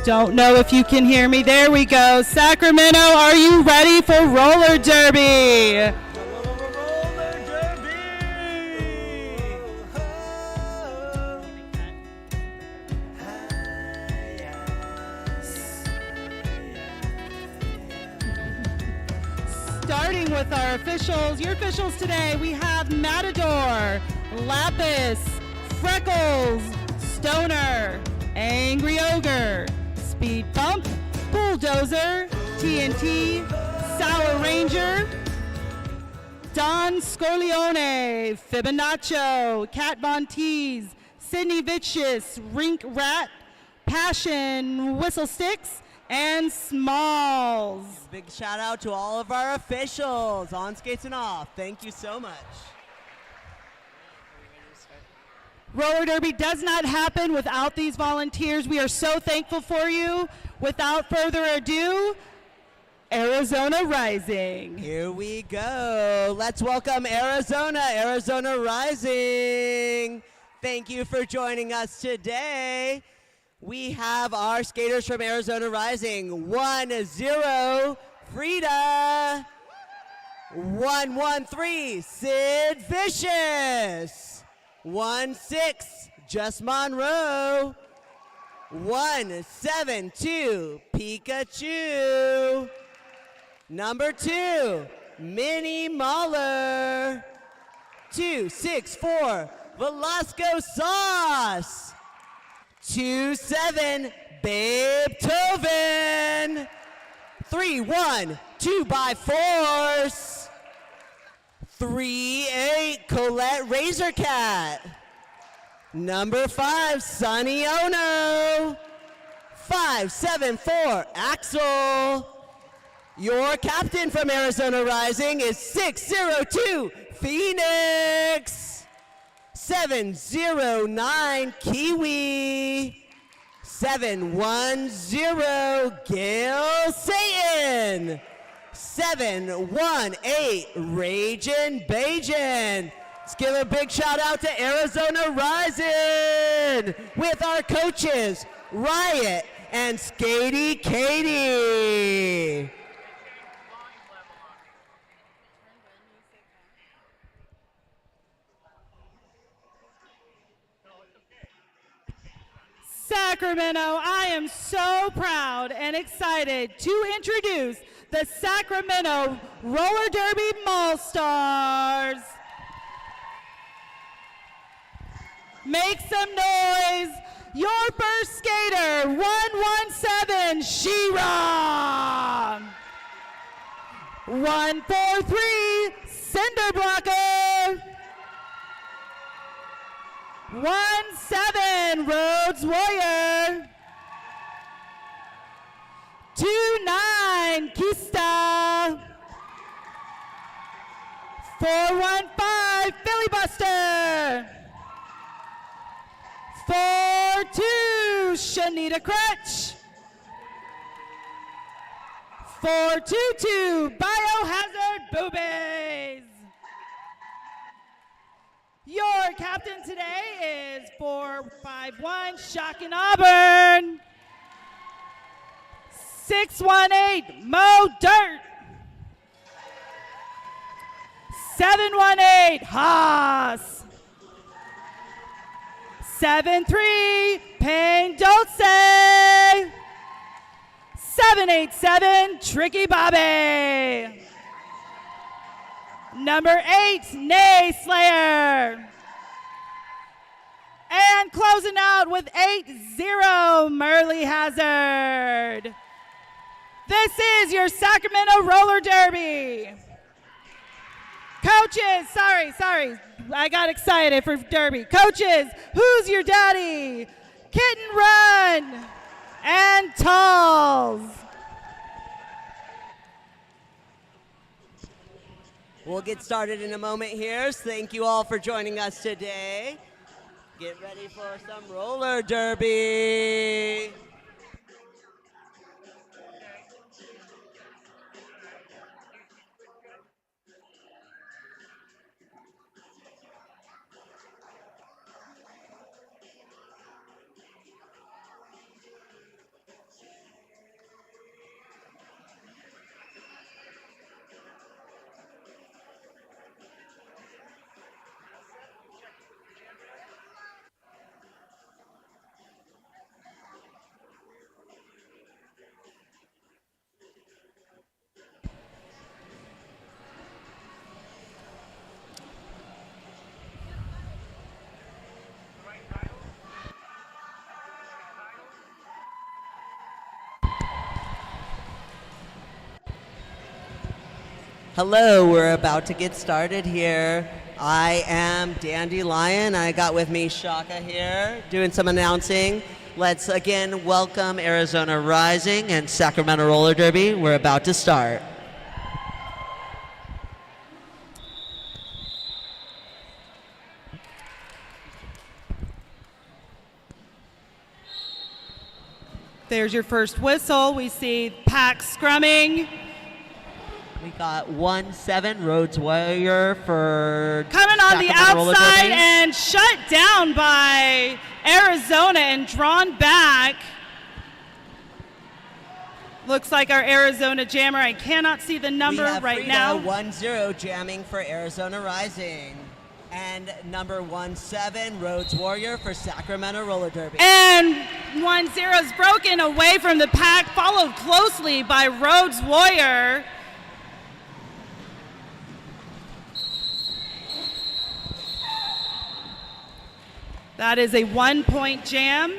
Don't know if you can hear me. There we go. Sacramento, are you ready for roller derby? Starting with our officials, your officials today, we have Matador, Lapis, Freckles, Stoner, Angry Ogre, Speed Bump, Bulldozer, TNT, Sour Ranger, Don Scorleone, Fibonaccio, Cat Von Teese, Sydney Vicious, Rink Rat, Passion, Whistle Sticks, and Smalls. Big shout out to all of our officials, on skates and off. Thank you so much. Roller derby does not happen without these volunteers. We are so thankful for you. Without further ado, Arizona Rising. Here we go. Let's welcome Arizona, Arizona Rising. Thank you for joining us today. We have our skaters from Arizona Rising. 1-0, Frida. 1-1-3, Sid Vicious. 1-6, Just Monroe. 1-7-2, Pikachu. Number 2, Minnie Mahler. 2-6-4, Velasco Sauce. 2-7, Babe Toven. 3-1, 2x4s. 3-8, Colette Razorcat. Number 5, Sonny Ono. 5-7-4, Axel. Your captain from Arizona Rising is 602, Phoenix. 709, Kiwi. 710, Gail Satan. 718, Ragin' Bajan. Let's give a big shout out to Arizona Rising with our coaches, Riot and Skatey Katie. Sacramento, I am so proud and excited to introduce the Sacramento Roller Derby Maulstars. Make some noise. Your first skater, 117, She-Ra. 143, Cinderblocker. 1-7, Rhodes Warrior. 2-9, Kista. 4-1-5, Filibuster. 4-2, Shanita Crutch. 4-2-2, Biohazard Boobies. Your captain today is 451 Shocking Auburn. 618 Mo Dirt. 718 Haas. 73 Pain Don't Say. 787 Tricky Bobby. Number 8, Nay Slayer. And closing out with 8-0, Merle Hazard. This is your Sacramento Roller Derby. Coaches, sorry, I got excited for Derby. Coaches, who's your daddy? Kitten Run and Talls. We'll get started in a moment here. So thank you all for joining us today. Get ready for some roller derby. Hello, we're about to get started here. I am Dandelion. I got with me Shaka here doing some announcing. Let's again welcome Arizona Rising and Sacramento Roller Derby. We're about to start. There's your first whistle. We see pack scrumming. We got 1-7 Rhodes Warrior for coming on the Sacramento Roller outside Derby. and shut down by Arizona and drawn back. Looks like our Arizona jammer. I cannot see the number right now. 1-0 jamming for Arizona Rising. And number 1-7 Rhodes Warrior for Sacramento Roller Derby. And 1-0 is broken away from the pack, followed closely by Rhodes Warrior. That is a 1-point jam.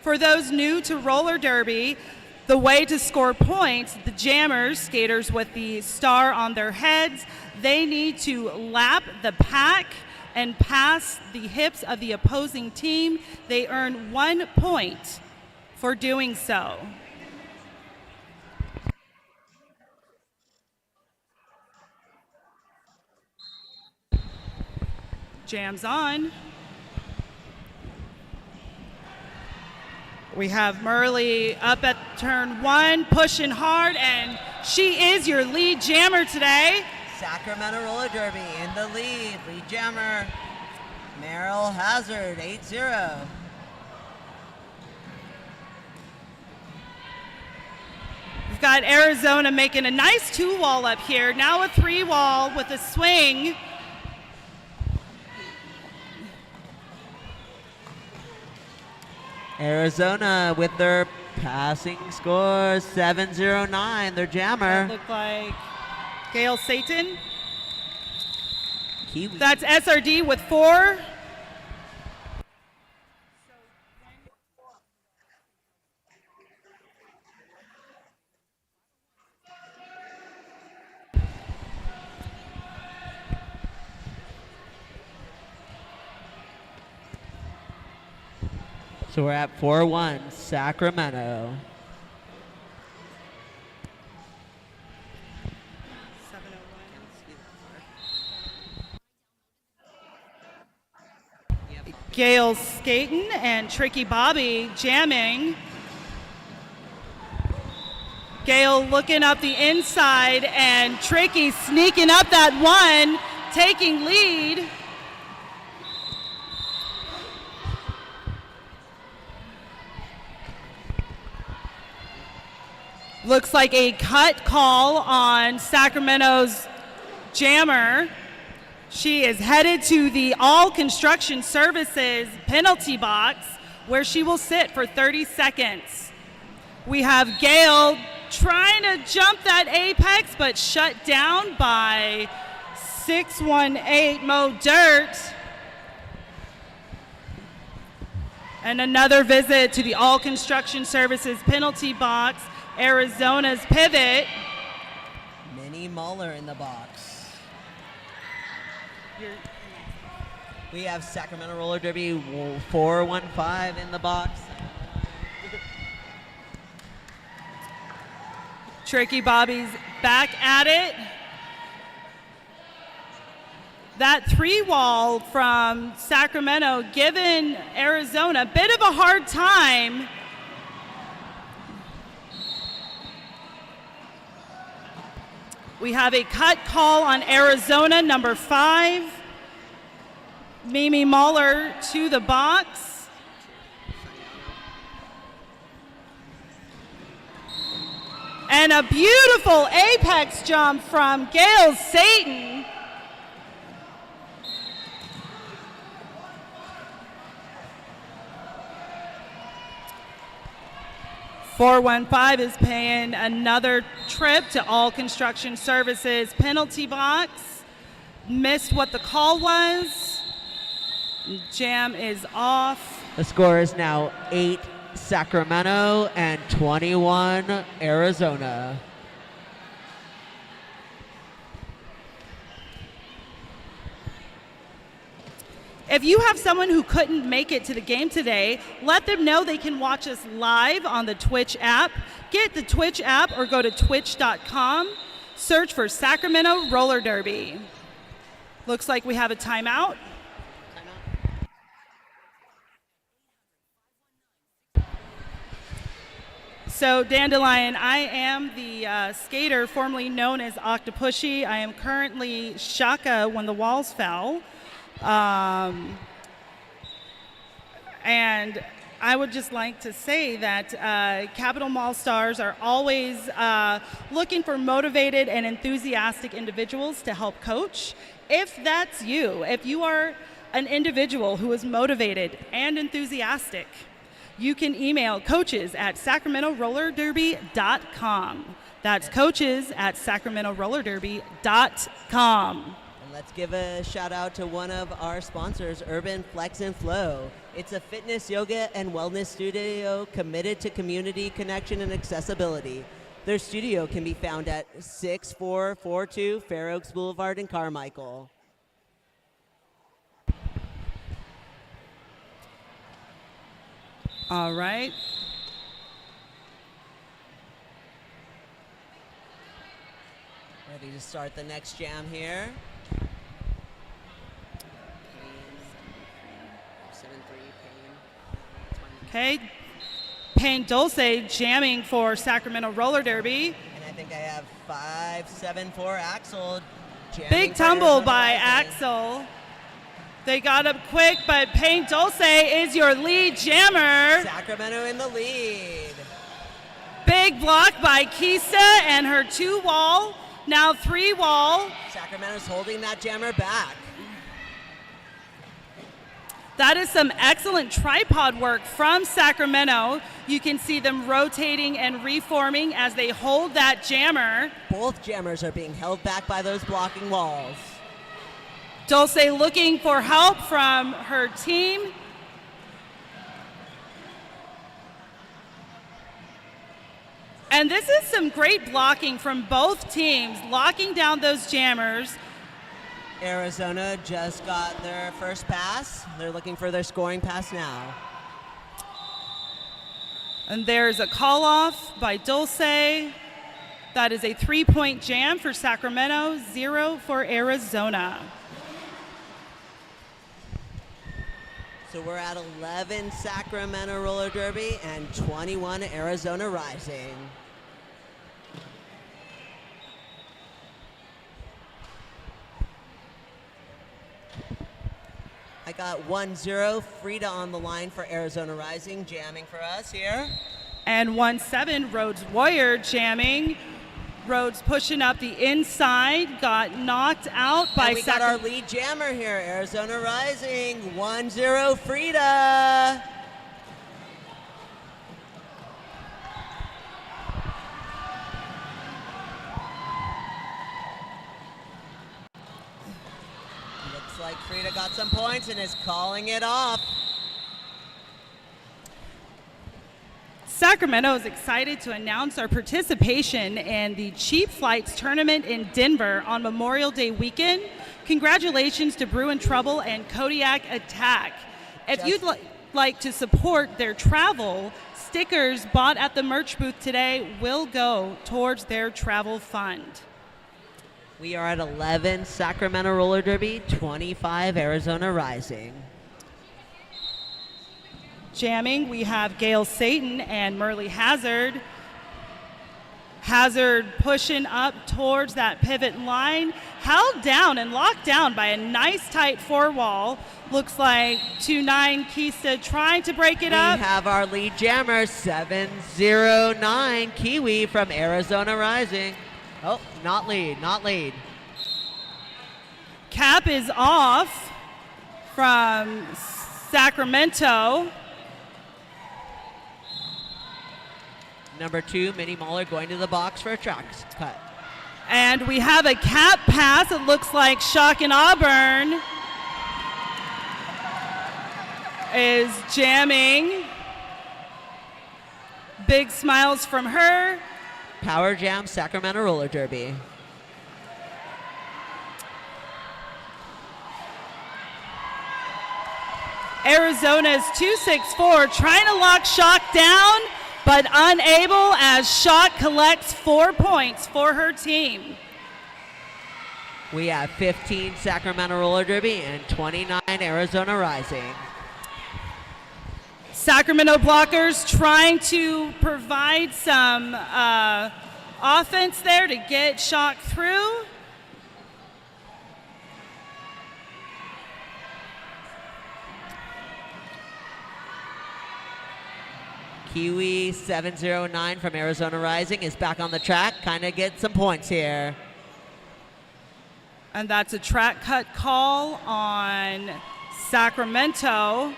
For those new to roller derby, the way to score points, the jammers, skaters with the star on their heads, they need to lap the pack and pass the hips of the opposing team. They earn 1 point for doing so. Jams on. We have Murley up at turn 1, pushing hard, and she is your lead jammer today. Sacramento Roller Derby in the lead jammer, Meryl Hazard, 8-0. We've got Arizona making a nice 2-wall up here, now a 3-wall with a swing. Arizona with their passing score, 7-0-9, their jammer. That looked like Gail Satan. Kiwi. That's SRD with 4. So we're at 4-1, Sacramento. Gail skating and Tricky Bobby jamming. Gail looking up the inside and Tricky sneaking up that one, taking lead. Looks like a cut call on Sacramento's jammer. She is headed to the All Construction Services penalty box where she will sit for 30 seconds. We have Gail trying to jump that apex but shut down by 618 Mo Dirt. And another visit to the All Construction Services penalty box. Arizona's pivot. Minnie Muller in the box. We have Sacramento Roller Derby 415 in the box. Tricky Bobby's back at it. That 3-wall from Sacramento giving Arizona a bit of a hard time. We have a cut call on Arizona, number 5. Mimi Muller to the box. And a beautiful apex jump from Gail Satan. .415 is paying another trip to All Construction Services penalty box. Missed what the call was. Jam is off. The score is now 8 Sacramento and 21 Arizona. If you have someone who couldn't make it to the game today, let them know they can watch us live on the Twitch app. Get the Twitch app or go to twitch.com. Search for Sacramento Roller Derby. Looks like we have a timeout. So, Dandelion, I am the skater formerly known as Octopussy. I am currently Shaka when the walls fell. And I would just like to say that Capital Maulstars are always looking for motivated and enthusiastic individuals to help coach. If that's you, if you are an individual who is motivated and enthusiastic, you can email coaches@sacramentorollerderby.com. That's coaches@sacramentorollerderby.com. Let's give a shout out to one of our sponsors, Urban Flex and Flow. It's a fitness, yoga, and wellness studio committed to community connection and accessibility. Their studio can be found at 6442 Fair Oaks Boulevard in Carmichael. All right. Ready to start the next jam here. 7-3, Okay. Payne Dulce jamming for Sacramento Roller Derby. And I think I have 5-7-4 Axel. Big tumble by Axel. They got up quick, but Payne Dulce is your lead jammer. Sacramento in the lead. Big block by Kisa and her 2-wall, now 3-wall. Sacramento's holding that jammer back. That is some excellent tripod work from Sacramento. You can see them rotating and reforming as they hold that jammer. Both jammers are being held back by those blocking walls. Dulce looking for help from her team. And this is some great blocking from both teams, locking down those jammers. Arizona just got their first pass. They're looking for their scoring pass now. And there's a call off by Dulce. That is a 3-point jam for Sacramento, 0 for Arizona. So we're at 11 Sacramento Roller Derby and 21 Arizona Rising. I got 1-0 Frida on the line for Arizona Rising, jamming for us here. And 1-7 Rhodes Warrior jamming. Rhodes pushing up the inside, got knocked out by and we got our lead jammer here, Arizona Rising, 1-0 Frida. Looks like Frida got some points and is calling it off. Sacramento is excited to announce our participation in the Cheap Flights Tournament in Denver on Memorial Day weekend. Congratulations to Bruin Trouble and Kodiak Attack. If you'd like to support their travel, stickers bought at the merch booth today will go towards their travel fund. We are at 11 Sacramento Roller Derby, 25 Arizona Rising. Jamming, we have Gail Satan and Merle Hazard. Hazard pushing up towards that pivot line, held down and locked down by a nice tight 4-wall. Looks like 2-9 Kisa trying to break it up. We have our lead jammer, 709 Kiwi from Arizona Rising. Oh, not lead, not lead. Cap is off from Sacramento. Number 2, Minnie Mahler going to the box for a track cut. And we have a cap pass. It looks like Shock and Auburn is jamming. Big smiles from her. Power Jam Sacramento Roller Derby. Arizona's 264 trying to lock Shock down, but unable as Shock collects 4 points for her team. We have 15 Sacramento Roller Derby and 29 Arizona Rising. Sacramento blockers trying to provide some offense there to get Shock through. Kiwi 709 from Arizona Rising is back on the track, kind of get some points here. And that's a track cut call on Sacramento.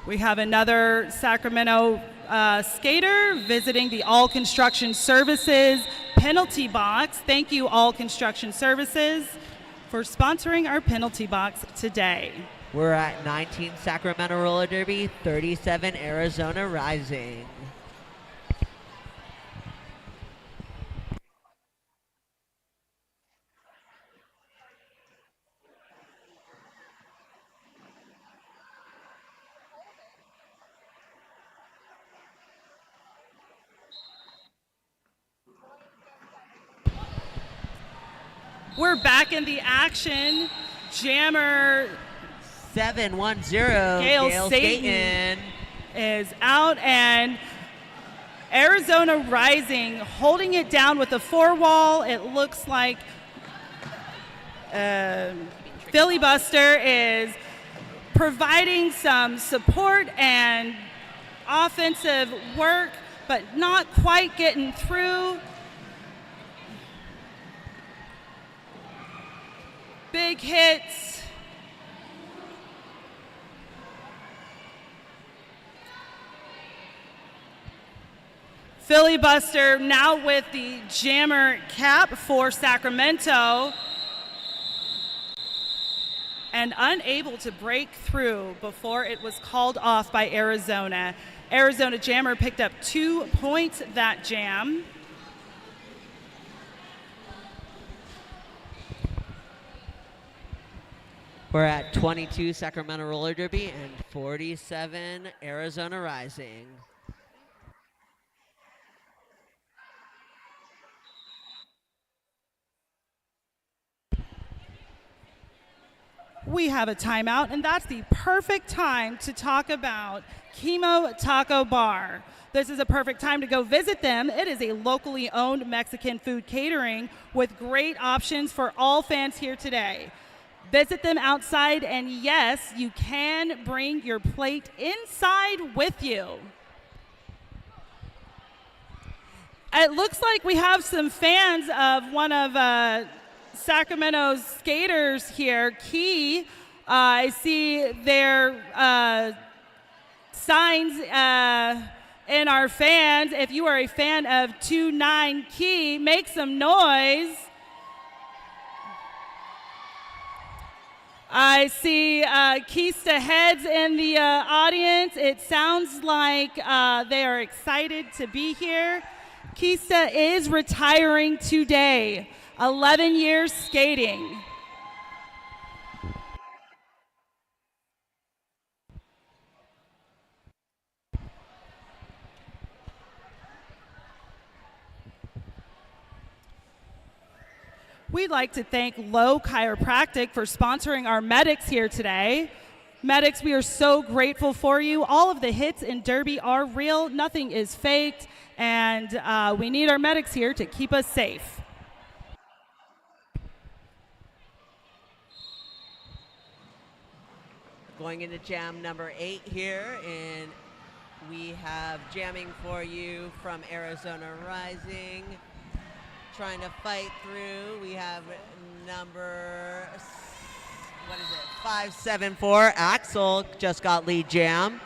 We have another Sacramento skater visiting the All Construction Services penalty box. Thank you, All Construction Services, for sponsoring our penalty box today. We're at 19 Sacramento Roller Derby, 37 Arizona Rising. We're back in the action. Jammer 710, Gail Staten is out, and Arizona Rising holding it down with the four wall. It looks like Filibuster is providing some support and offensive work, but not quite getting through. Big hits. Filibuster now with the jammer cap for Sacramento, and unable to break through before it was called off by Arizona. Arizona jammer picked up 2 points that jam. We're at 22 Sacramento Roller Derby and 47 Arizona Rising. We have a timeout, and that's the perfect time to talk about Chemo Taco Bar. This is a perfect time to go visit them. It is a locally owned Mexican food catering with great options for all fans here today. Visit them outside, and yes, you can bring your plate inside with you. It looks like we have some fans of one of Sacramento's skaters here, Key. I see their signs in our fans. If you are a fan of 29 Key, make some noise. I see Keista heads in the audience. It sounds like they are excited to be here. Keista is retiring today. 11 years skating. We'd like to thank Low Chiropractic for sponsoring our medics here today. Medics, we are so grateful for you. All of the hits in Derby are real. Nothing is faked. And we need our medics here to keep us safe. Going into jam number 8 here, and we have jamming for you from Arizona Rising. Trying to fight through. We have number, 574. Axel just got lead jam.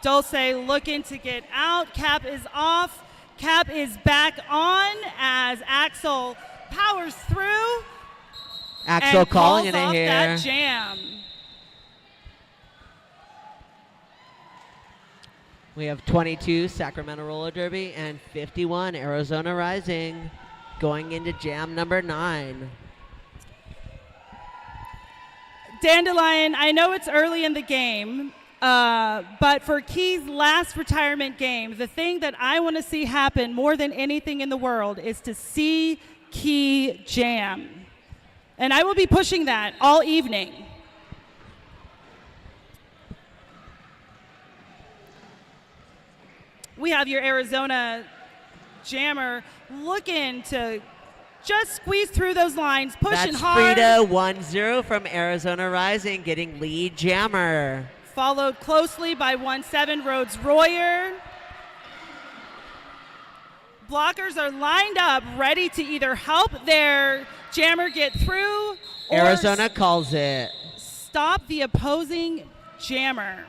Dulce looking to get out. Cap is off. Cap is back on as Axel powers through. Axel calling it off here. That jam. We have 22 Sacramento Roller Derby and 51 Arizona Rising going into jam number 9. Dandelion, I know it's early in the game, but for Key's last retirement game, the thing that I want to see happen more than anything in the world is to see Key jam. And I will be pushing that all evening. We have your Arizona jammer looking to just squeeze through those lines, pushing hard. That's Frida 1-0 from Arizona Rising, getting lead jammer. Followed closely by 1-7 Rhodes Royer. Blockers are lined up, ready to either help their jammer get through or Arizona calls it. Stop the opposing jammer.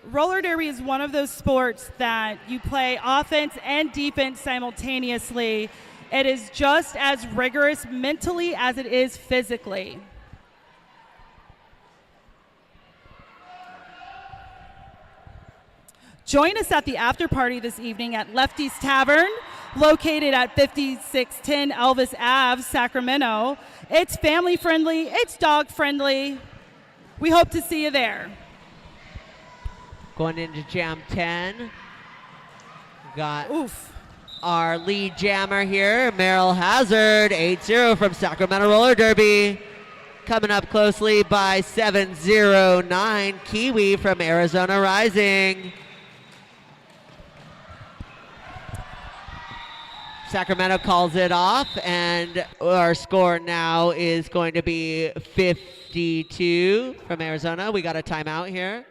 Roller derby is one of those sports that you play offense and defense simultaneously. It is just as rigorous mentally as it is physically. Join us at the after party this evening at Lefty's Tavern, located at 5610 Elvis Ave, Sacramento. It's family friendly, it's dog friendly. We hope to see you there. Going into jam 10, we got our lead jammer here, Merrill Hazard, 8-0 from Sacramento Roller Derby. Coming up closely by 709 Kiwi from Arizona Rising. Sacramento calls it off, and our score now is going to be 52 from Arizona. We got a timeout here.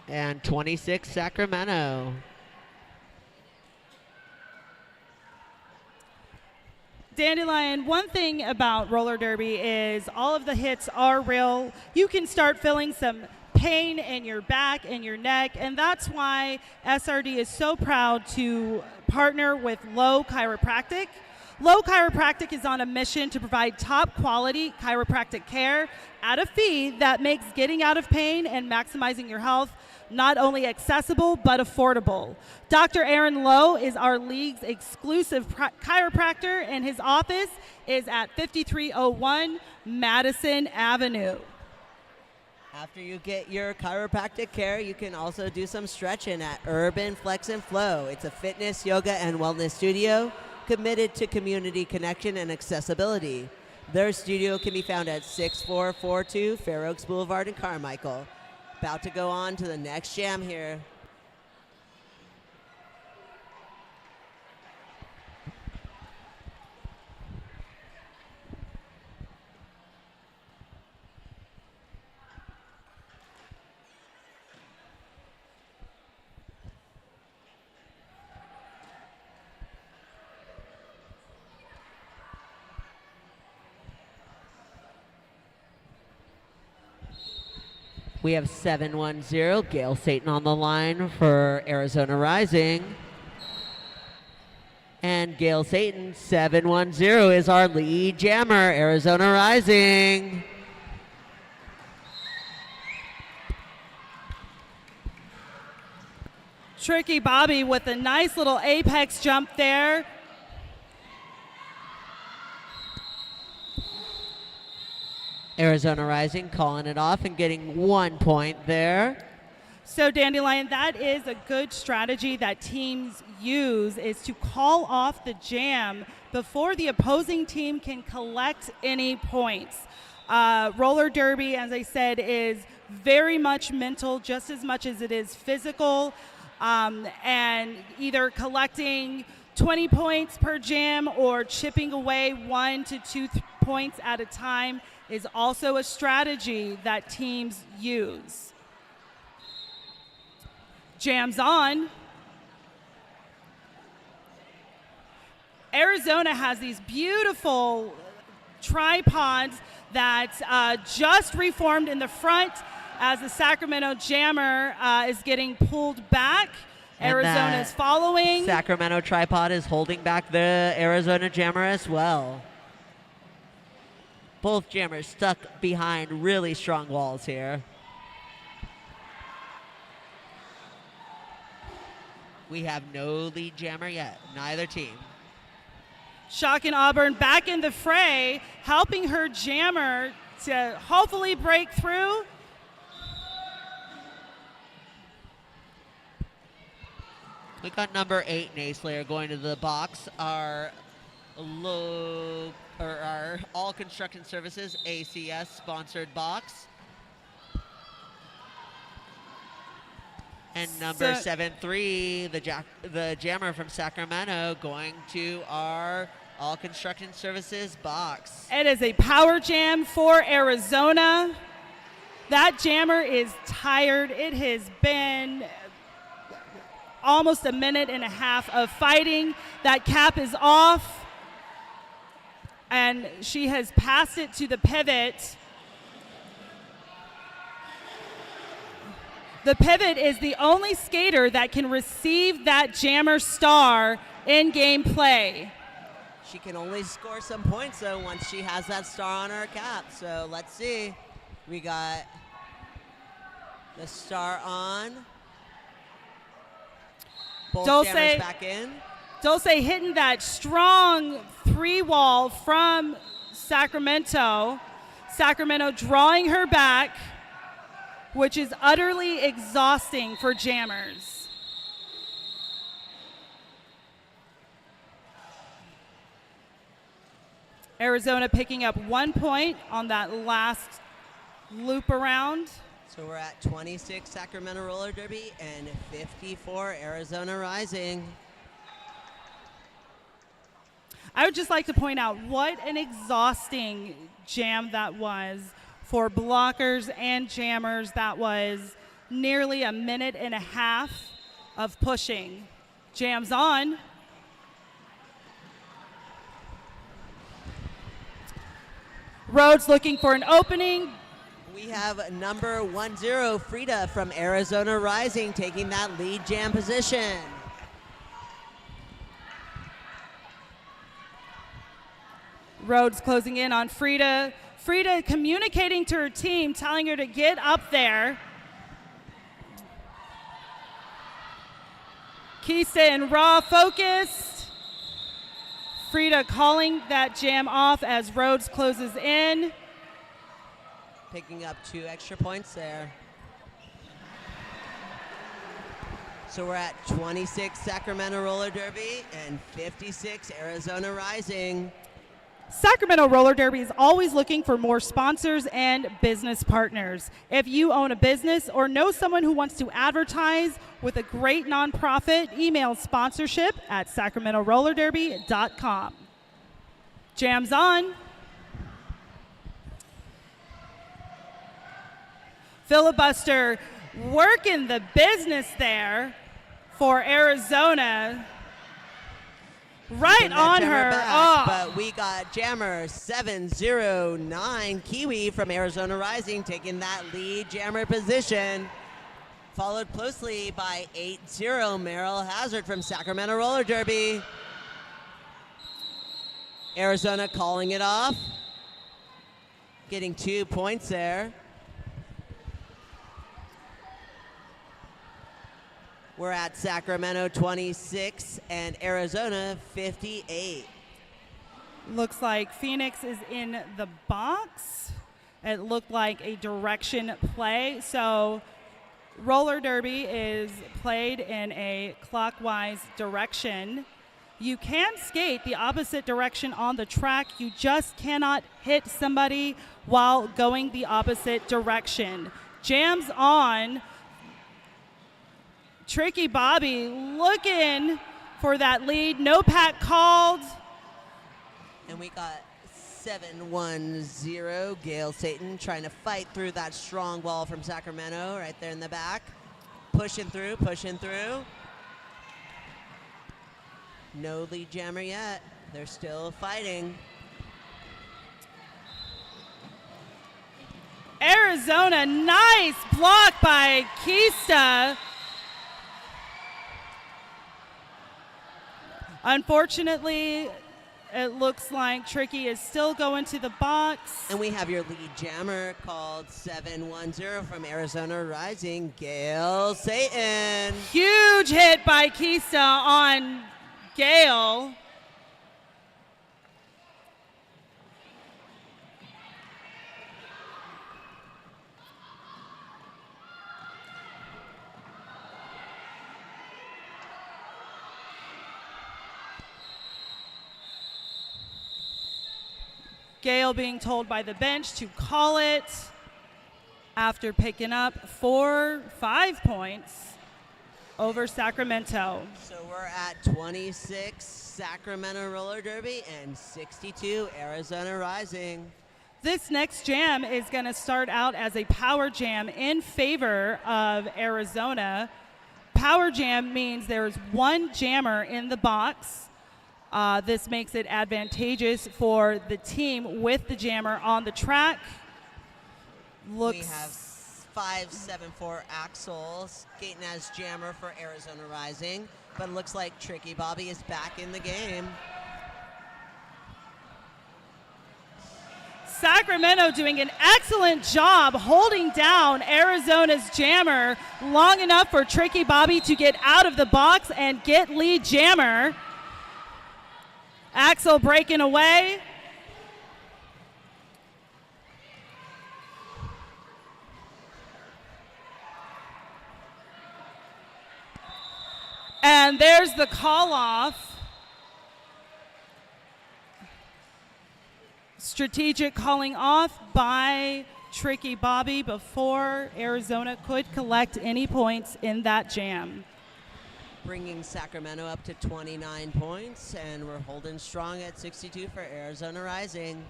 And 26 Sacramento. Dandelion, one thing about roller derby is all of the hits are real. You can start feeling some pain in your back and your neck, and that's why SRD is so proud to partner with Low Chiropractic. Low Chiropractic is on a mission to provide top quality chiropractic care at a fee that makes getting out of pain and maximizing your health not only accessible but affordable. Dr. Aaron Lowe is our league's exclusive chiropractor, and his office is at 5301 Madison Avenue. After you get your chiropractic care, you can also do some stretching at Urban Flex and Flow. It's a fitness, yoga, and wellness studio committed to community connection and accessibility. Their studio can be found at 6442 Fair Oaks Boulevard in Carmichael. About to go on to the next jam here. We have 710, Gail Satan on the line for Arizona Rising. And Gail Satan, 710, is our lead jammer, Arizona Rising. Tricky Bobby with a nice little apex jump there. Arizona Rising calling it off and getting 1 point there. So Dandelion, that is a good strategy that teams use, is to call off the jam before the opposing team can collect any points. Roller derby, as I said, is very much mental just as much as it is physical, and either collecting 20 points per jam or chipping away 1 to 2 points at a time is also a strategy that teams use. Jams on. Arizona has these beautiful tripods that just reformed in the front as the Sacramento jammer is getting pulled back. Arizona is following. Sacramento tripod is holding back the Arizona jammer as well. Both jammers stuck behind really strong walls here. We have no lead jammer yet, neither team. Shock and Auburn back in the fray, helping her jammer to hopefully break through. We got number 8 Naslayer going to the box. Our All Construction Services ACS sponsored box. And number 7-3, the jammer from Sacramento, going to our All Construction Services box. It is a power jam for Arizona. That jammer is tired. It has been almost a minute and a half of fighting. That cap is off, and she has passed it to the pivot. The pivot is the only skater that can receive that jammer star in game play. She can only score some points, though, once she has that star on her cap. So let's see. We got the star on. Both jammers back in. Dulce hitting that strong 3-wall from Sacramento. Sacramento drawing her back, which is utterly exhausting for jammers. Arizona picking up 1 point on that last loop around. So we're at 26 Sacramento Roller Derby and 54 Arizona Rising. I would just like to point out what an exhausting jam that was for blockers and jammers. That was nearly a minute and a half of pushing. Jams on. Rhodes looking for an opening. We have number 10, Frida from Arizona Rising, taking that lead jam position. Rhodes closing in on Frida. Frida communicating to her team, telling her to get up there. Kista and Raw focused. Frida calling that jam off as Rhodes closes in. Picking up 2 extra points there. So we're at 26 Sacramento Roller Derby and 56 Arizona Rising. Sacramento Roller Derby is always looking for more sponsors and business partners. If you own a business or know someone who wants to advertise with a great nonprofit, email sponsorship@sacramentorollerderby.com. Jams on. Filibuster working the business there for Arizona. Right on her. Back, but we got jammer 709 Kiwi from Arizona Rising taking that lead jammer position. Followed closely by 80 Merrill Hazard from Sacramento Roller Derby. Arizona calling it off. Getting 2 points there. We're at Sacramento 26 and Arizona 58. Looks like Phoenix is in the box. It looked like a direction play. So roller derby is played in a clockwise direction. You can skate the opposite direction on the track. You just cannot hit somebody while going the opposite direction. Jams on. Tricky Bobby looking for that lead. No pack called. And we got 710 Gail Satan trying to fight through that strong wall from Sacramento right there in the back. Pushing through, pushing through. No lead jammer yet. They're still fighting. Arizona, nice block by Kista. Unfortunately, It looks like Tricky is still going to the box. And we have your lead jammer called 710 from Arizona Rising, Gail Satan. Huge hit by Kista on Gail. Gail being told by the bench to call it after picking up 5 points over Sacramento. So we're at 26 Sacramento Roller Derby and 62 Arizona Rising. This next jam is going to start out as a power jam in favor of Arizona. Power jam means there's one jammer in the box. This makes it advantageous for the team with the jammer on the track. We have 574 Axel skating as jammer for Arizona Rising, but it looks like Tricky Bobby is back in the game. Sacramento doing an excellent job holding down Arizona's jammer long enough for Tricky Bobby to get out of the box and get lead jammer. Axel breaking away. And there's the call off. Strategic calling off by Tricky Bobby before Arizona could collect any points in that jam. Bringing Sacramento up to 29 points, and we're holding strong at 62 for Arizona Rising.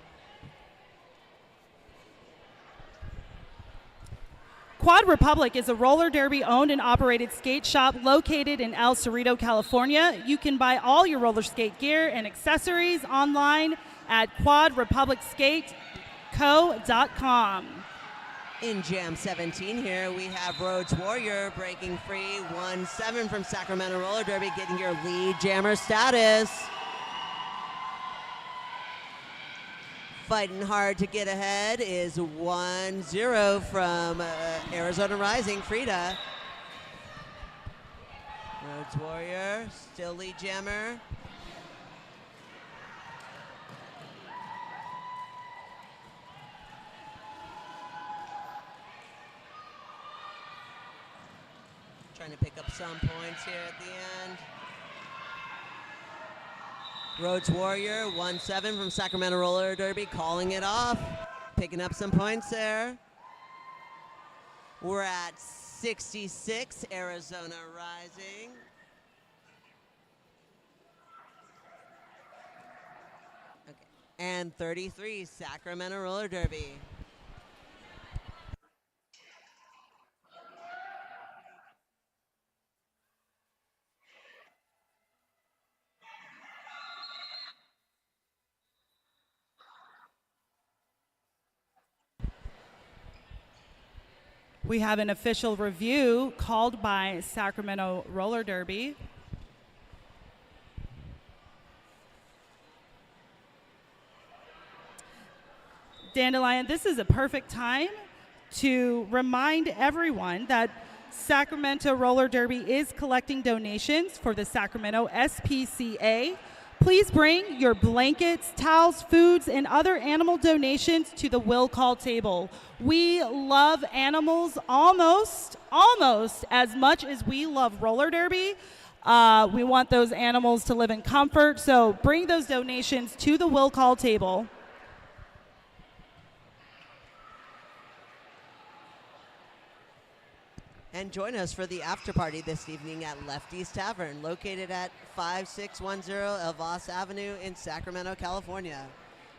Quad Republic is a roller derby owned and operated skate shop located in El Cerrito, California. You can buy all your roller skate gear and accessories online at quadrepublicskateco.com. In Jam 17 here, we have Rhodes Warrior breaking free 1-7 from Sacramento Roller Derby, getting your lead jammer status. Fighting hard to get ahead is 1-0 from Arizona Rising, Frida. Rhodes Warrior, still lead jammer. Trying to pick up some points here at the end. Rhodes Warrior, 1-7 from Sacramento Roller Derby, calling it off. Picking up some points there. We're at 66, Arizona Rising. Okay. And 33, Sacramento Roller Derby. We have an official review called by Sacramento Roller Derby. Dandelion, this is a perfect time to remind everyone that Sacramento Roller Derby is collecting donations for the Sacramento SPCA. Please bring your blankets, towels, foods, and other animal donations to the will call table. We love animals almost as much as we love roller derby. We want those animals to live in comfort, so bring those donations to the will call table. And join us for the after party this evening at Lefty's Tavern, located at 5610 El Vos Avenue in Sacramento, California.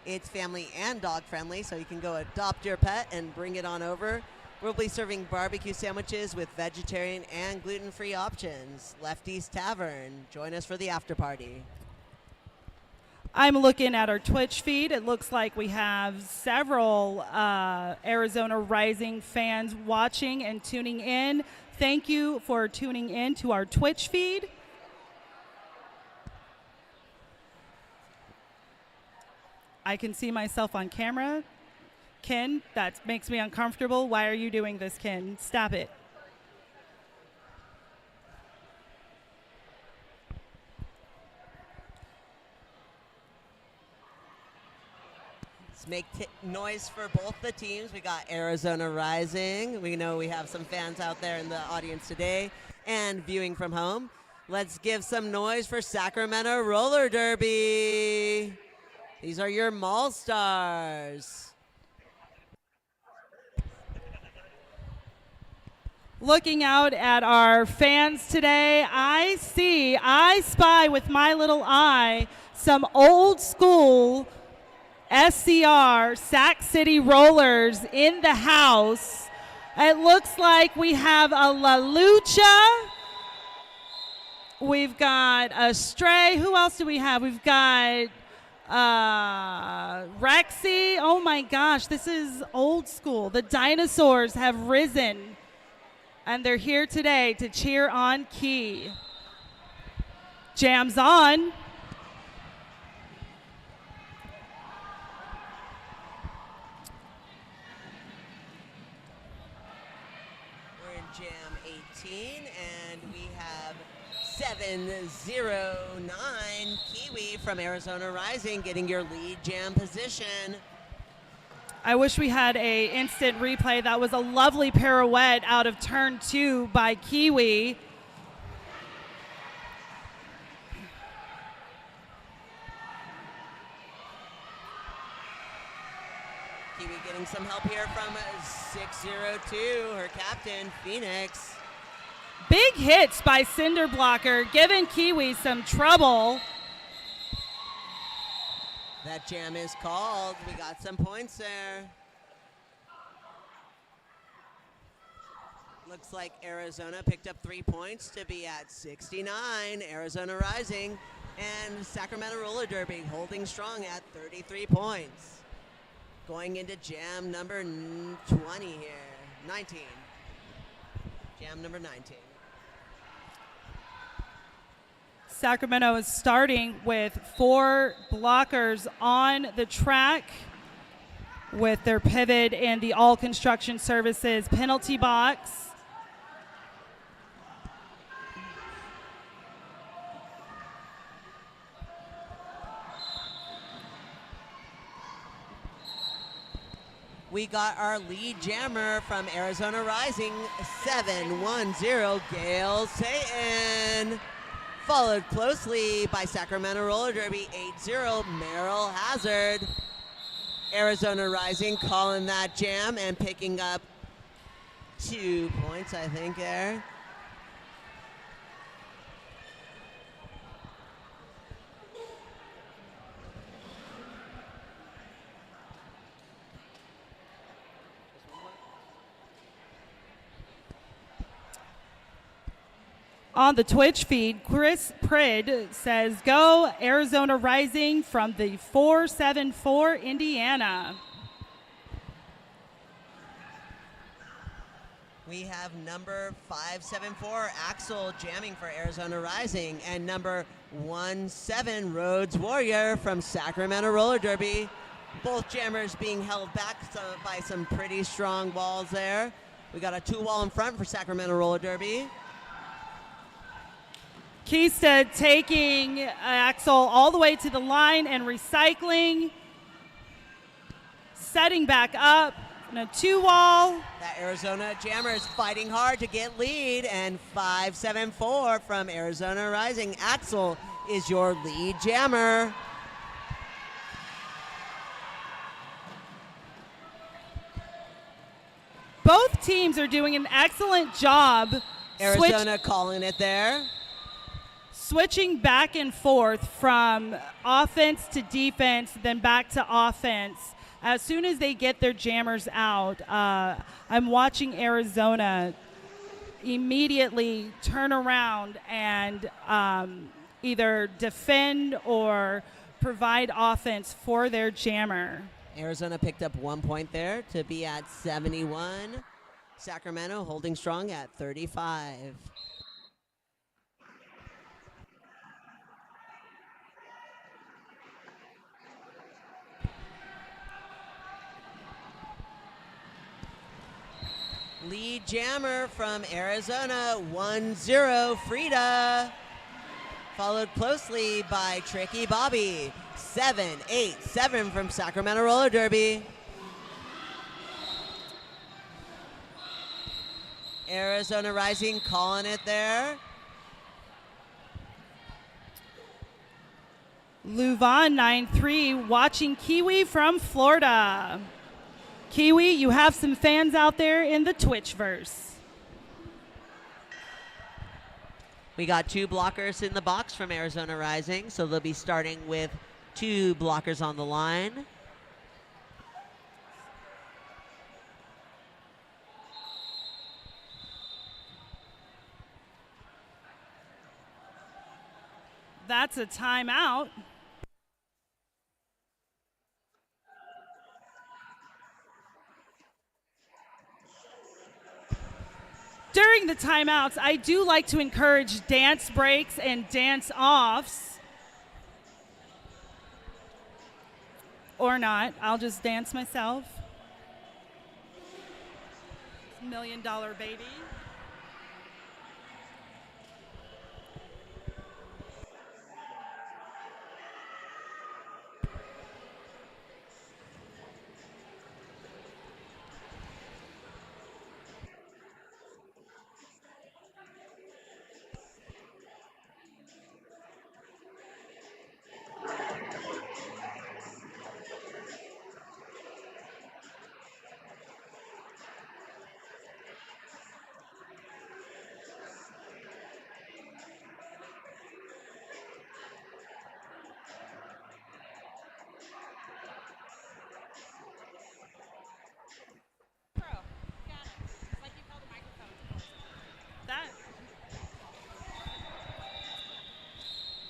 It's family and dog friendly, so you can go adopt your pet and bring it on over. We'll be serving barbecue sandwiches with vegetarian and gluten-free options. Lefty's Tavern. Join us for the after party. I'm looking at our Twitch feed. It looks like we have several Arizona Rising fans watching and tuning in. Thank you for tuning in to our Twitch feed. I can see myself on camera. Ken, that makes me uncomfortable. Why are you doing this, Ken? Stop it. Let's make noise for both the teams. We got Arizona Rising. We know we have some fans out there in the audience today and viewing from home. Let's give some noise for Sacramento Roller Derby. These are your Maulstars. Looking out at our fans today, I spy with my little eye some old school SCR, Sac City Rollers in the house. It looks like we have a La Lucha. We've got a Stray. Who else do we have? We've got Rexy. Oh my gosh, this is old school. The dinosaurs have risen, and they're here today to cheer on Key. Jam's on. We're in Jam 18, and we have 709 Kiwi from Arizona Rising getting your lead jam position. I wish we had a instant replay. That was a lovely pirouette out of turn 2 by Kiwi. Kiwi getting some help here from 602, her captain, Phoenix. Big hits by Cinder Blocker, giving Kiwi some trouble. That jam is called. We got some points there. Looks like Arizona picked up 3 points to be at 69. Arizona Rising and Sacramento Roller Derby holding strong at 33 points. Going into jam number 20 here. 19. Jam number 19. Sacramento is starting with 4 blockers on the track with their pivot in the All Construction Services penalty box. We got our lead jammer from Arizona Rising, 710, Gail Satan. Followed closely by Sacramento Roller Derby, 80, Merrill Hazard. Arizona Rising calling that jam and picking up 2 points, I think, there. On the Twitch feed, Chris Prid says, "Go Arizona Rising from the 474 Indiana." We have number 574, Axel, jamming for Arizona Rising, and number 17, Rhodes Warrior from Sacramento Roller Derby. Both jammers being held back by some pretty strong walls there. We got a 2-wall in front for Sacramento Roller Derby. Keystad taking Axel all the way to the line and recycling. Setting back up in a 2-wall. That Arizona jammer is fighting hard to get lead, and 574 from Arizona Rising. Axel is your lead jammer. Both teams are doing an excellent job. Arizona calling it there. Switching back and forth from offense to defense, then back to offense. As soon as they get their jammers out, I'm watching Arizona immediately turn around and either defend or provide offense for their jammer. Arizona picked up 1 point there to be at 71. Sacramento holding strong at 35. Lead jammer from Arizona, 1-0, Frida. Followed closely by Tricky Bobby, 7-8-7 from Sacramento Roller Derby. Arizona Rising calling it there. Louvain 9-3, watching Kiwi from Florida. Kiwi, you have some fans out there in the Twitchverse. We got 2 blockers in the box from Arizona Rising, so they'll be starting with 2 blockers on the line. That's a timeout. During the timeouts, I do like to encourage dance breaks and dance offs. Or not, I'll just dance myself. $1 Million Baby.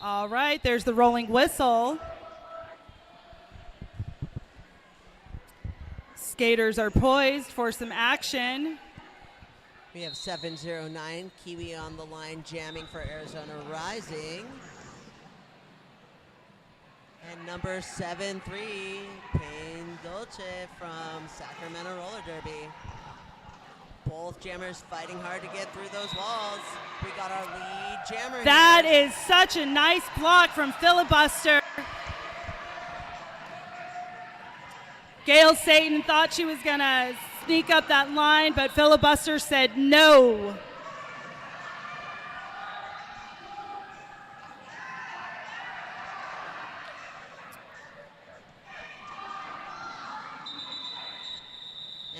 All right, there's the rolling whistle. Skaters are poised for some action. We have 709 Kiwi on the line jamming for Arizona Rising. And number 73, Payne Dolce from Sacramento Roller Derby. Both jammers fighting hard to get through those walls. We got our lead jammer. That is such a nice block from Filibuster. Gail Satan thought she was going to sneak up that line, but Filibuster said no.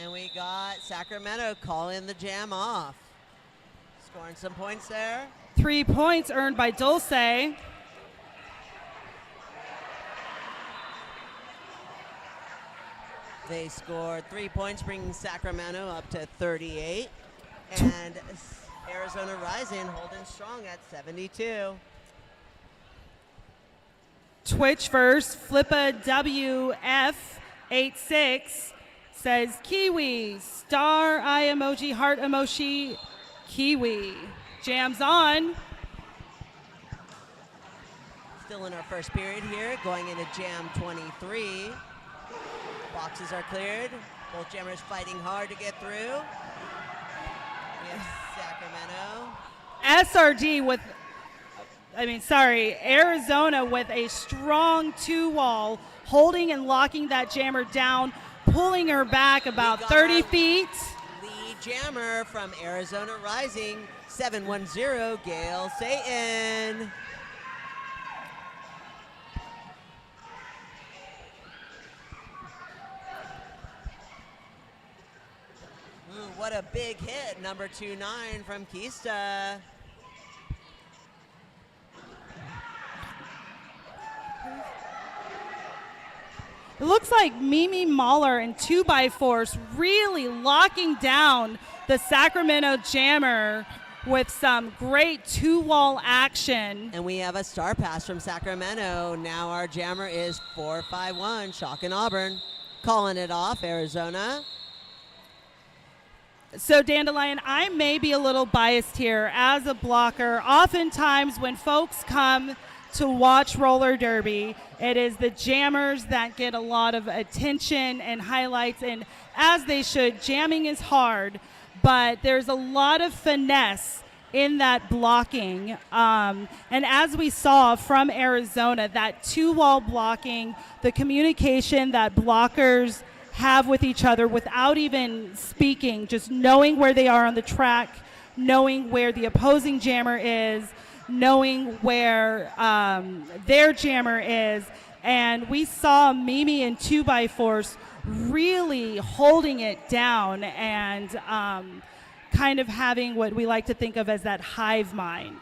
And we got Sacramento calling the jam off. Scoring some points there. 3 points earned by Dulce. They scored 3 points, bringing Sacramento up to 38. And Arizona Rising holding strong at 72. Twitch first, Flippa WF86 says Kiwi, star eye emoji, heart emoji, Kiwi. Jams on. Still in our first period here, going into jam 23. Boxes are cleared. Both jammers fighting hard to get through. We have Sacramento. Arizona with a strong 2-wall, holding and locking that jammer down, pulling her back about 30 feet. Lead jammer from Arizona Rising, 710, Gail Satan. Ooh, what a big hit, number 29 from Kista. It looks like Mimi Mahler and 2x4s really locking down the Sacramento jammer with some great 2-wall action. And we have a star pass from Sacramento. Now our jammer is 451, Shock and Auburn. Calling it off, Arizona. So, Dandelion, I may be a little biased here as a blocker. Oftentimes when folks come to watch roller derby, it is the jammers that get a lot of attention and highlights, and as they should. Jamming is hard, but there's a lot of finesse in that blocking. And as we saw from Arizona, that two-wall blocking, the communication that blockers have with each other without even speaking, just knowing where they are on the track, knowing where the opposing jammer is, knowing where their jammer is. And we saw Mimi and 2x4 really holding it down and kind of having what we like to think of as that hive mind.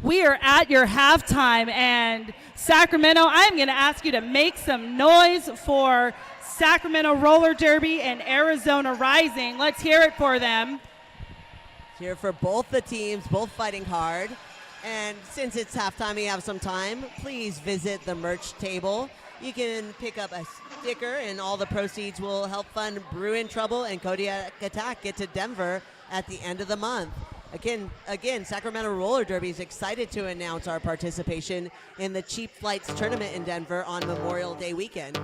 We are at your halftime, and Sacramento, I'm going to ask you to make some noise for Sacramento Roller Derby and Arizona Rising. Let's hear it for them. Here for both the teams, both fighting hard. And since it's halftime, we have some time, please visit the merch table. You can pick up a sticker, and all the proceeds will help fund Bruin Trouble and Kodiak Attack get to Denver at the end of the month. Again, Sacramento Roller Derby is excited to announce our participation in the Cheap Flights Tournament in Denver on Memorial Day weekend.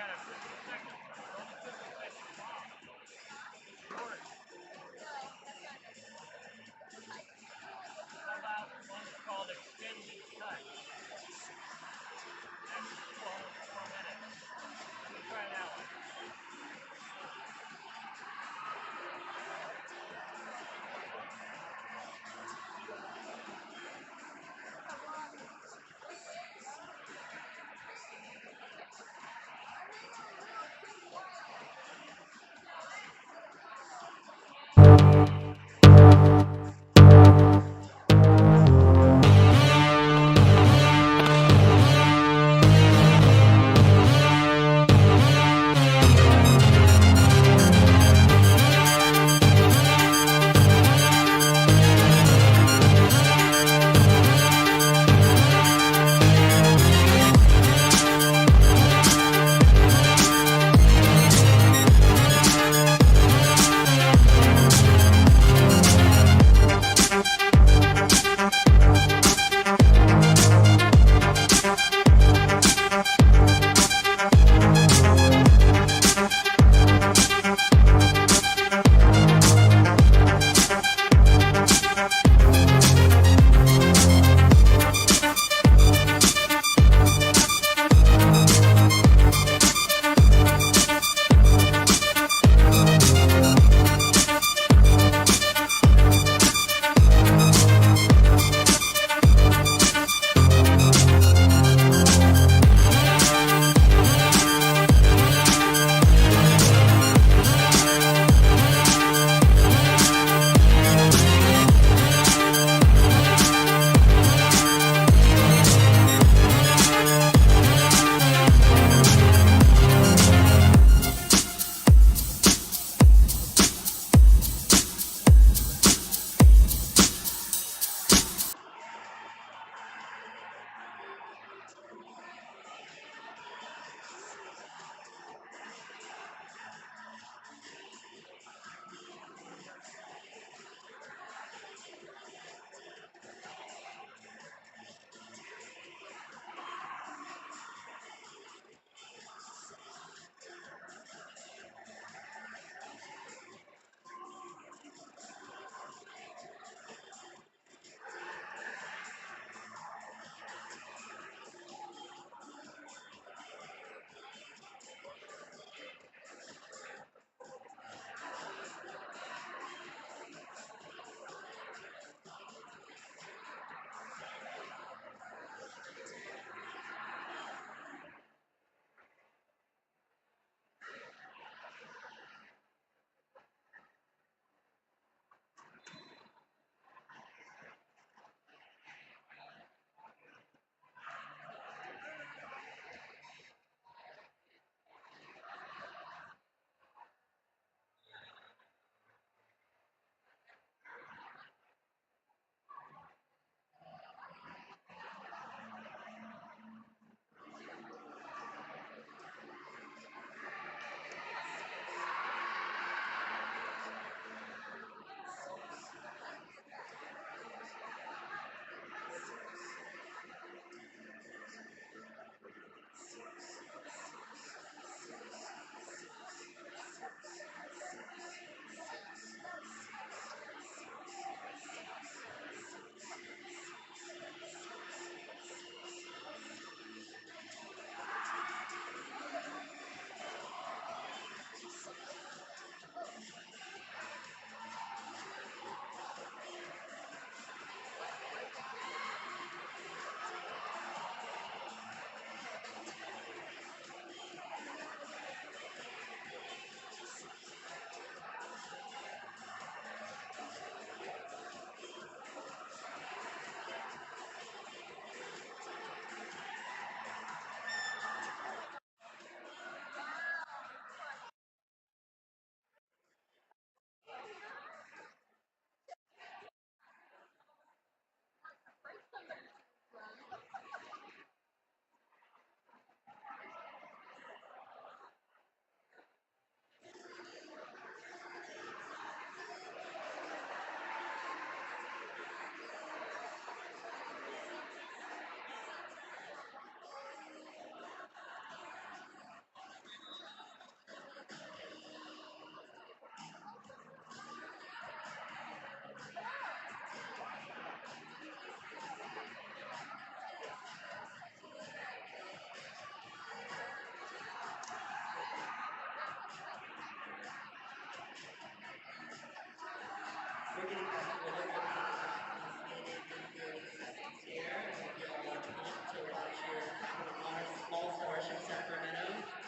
got a 15 seconds. It's only 15 seconds long. Short. How about one that's called extended cut? That's almost 4 minutes. Let me try that one.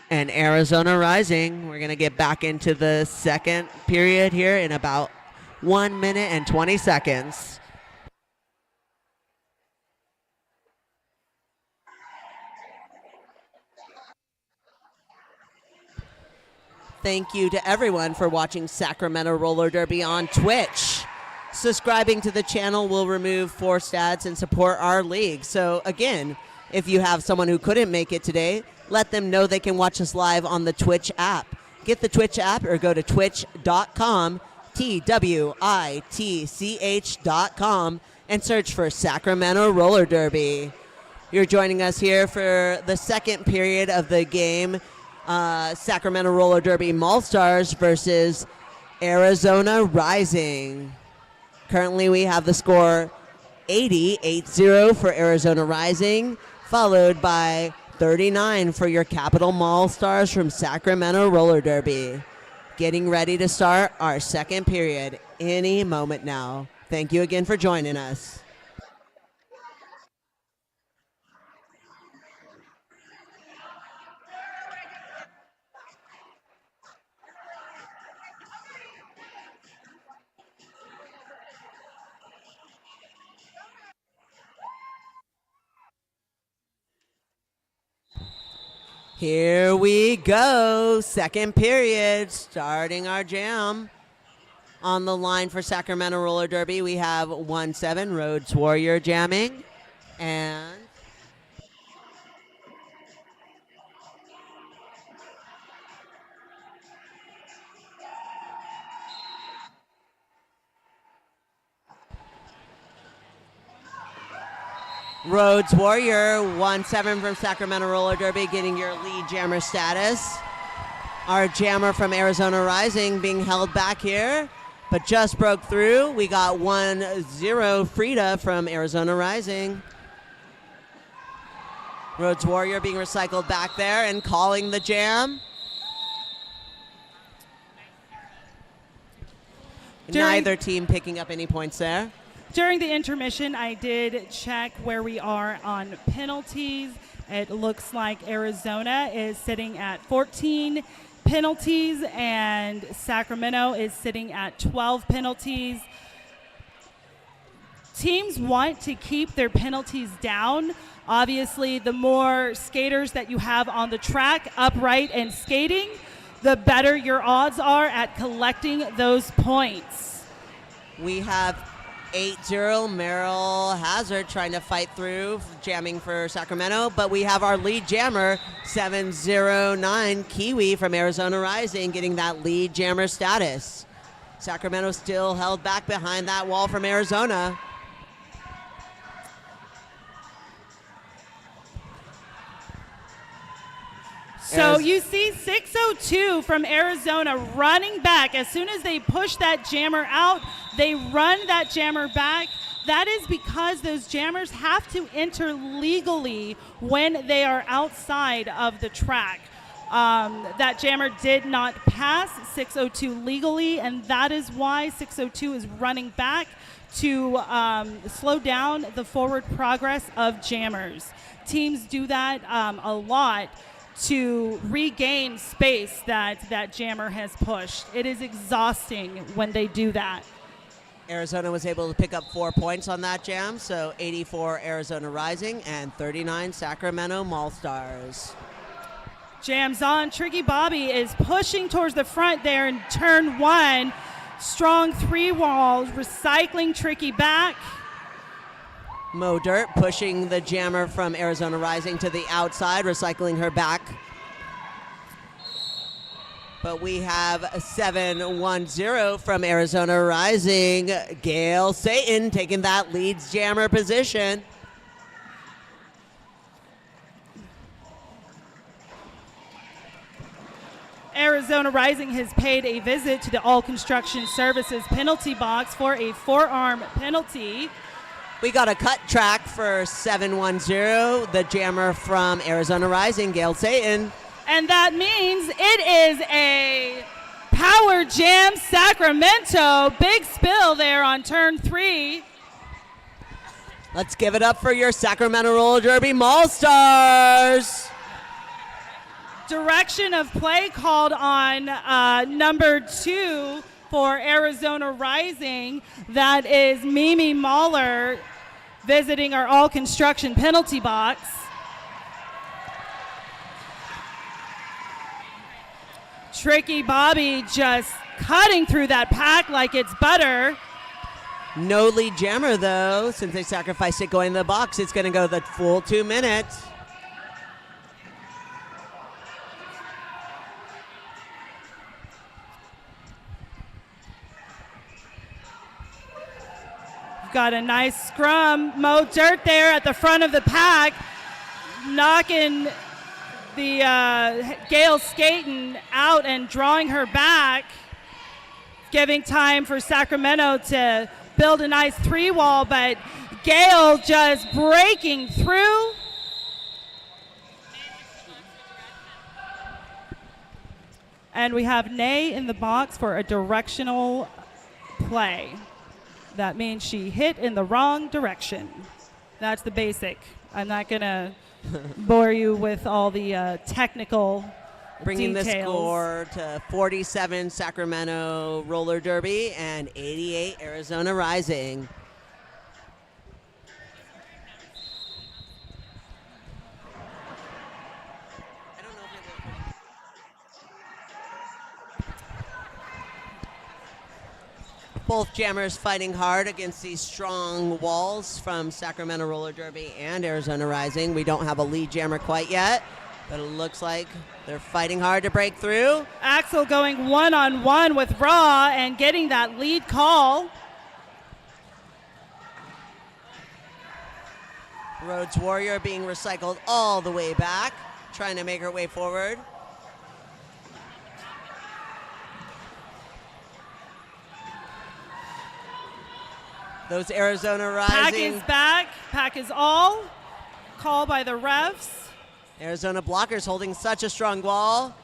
And Arizona Rising, we're going to get back into the second period here in about 1 minute and 20 seconds. Thank you to everyone for watching Sacramento Roller Derby on Twitch. Subscribing to the channel will remove forced ads and support our league. So again, if you have someone who couldn't make it today, let them know they can watch us live on the Twitch app. Get the Twitch app or go to twitch.com, TWITCH.com, and search for Sacramento Roller Derby. You're joining us here for the second period of the game, Sacramento Roller Derby Maulstars versus Arizona Rising. Currently we have the score 80-80 for Arizona Rising, followed by 39 for your Capital Maulstars from Sacramento Roller Derby. Getting ready to start our second period any moment now. Thank you again for joining us. Here we go, second period, starting our jam. On the line for Sacramento Roller Derby, we have 1-7 Rhodes Warrior jamming, and Rhodes Warrior, 1-7 from Sacramento Roller Derby, getting your lead jammer status. Our jammer from Arizona Rising being held back here, but just broke through. We got 1-0 Frida from Arizona Rising. Rhodes Warrior being recycled back there and calling the jam. Neither team picking up any points there. During the intermission, I did check where we are on penalties. It looks like Arizona is sitting at 14 penalties and Sacramento is sitting at 12 penalties. Teams want to keep their penalties down. Obviously, the more skaters that you have on the track, upright and skating, the better your odds are at collecting those points. We have 8-0 Merrill Hazard trying to fight through, jamming for Sacramento, but we have our lead jammer, 709 Kiwi from Arizona Rising, getting that lead jammer status. Sacramento still held back behind that wall from Arizona. So you see 602 from Arizona running back. As soon as they push that jammer out, they run that jammer back. That is because those jammers have to enter legally when they are outside of the track. That jammer did not pass 602 legally, and that is why 602 is running back to slow down the forward progress of jammers. Teams do that a lot to regain space that jammer has pushed. It is exhausting when they do that. Arizona was able to pick up 4 points on that jam, so 84 Arizona Rising and 39 Sacramento Maulstars. Jams on. Tricky Bobby is pushing towards the front there in turn one. Strong 3 walls, recycling Tricky back. Mo Dirt pushing the jammer from Arizona Rising to the outside, recycling her back. But we have a 7-1-0 from Arizona Rising. Gail Satan taking that leads jammer position. Arizona Rising has paid a visit to the All Construction Services penalty box for a forearm penalty. We got a cut track for 7-1-0, the jammer from Arizona Rising, Gail Satan. And that means it is a Power Jam Sacramento. Big spill there on turn 3. Let's give it up for your Sacramento Roller Derby Maulstars. Direction of play called on number 2 for Arizona Rising. That is Mimi Mahler visiting our all construction penalty box. Tricky Bobby just cutting through that pack like it's butter. No lead jammer though, since they sacrificed it going to the box. It's going to go the full 2 minutes. We've got a nice scrum. Mo Dirt there at the front of the pack, knocking the Gail Skaten out and drawing her back, giving time for Sacramento to build a nice 3-wall, but Gail just breaking through. And we have Nay in the box for a directional play. That means she hit in the wrong direction. That's the basic. I'm not going to bore you with all the technical Bringing details. the score to 47 Sacramento Roller Derby and 88 Arizona Rising. Both jammers fighting hard against these strong walls from Sacramento Roller Derby and Arizona Rising. We don't have a lead jammer quite yet, but it looks like they're fighting hard to break through. Axel going one-on-one with Raw and getting that lead call. Rhodes Warrior being recycled all the way back, trying to make her way forward. Those Arizona Rising. Pack is back. Pack is all. Call by the refs. Arizona blockers holding such a strong wall,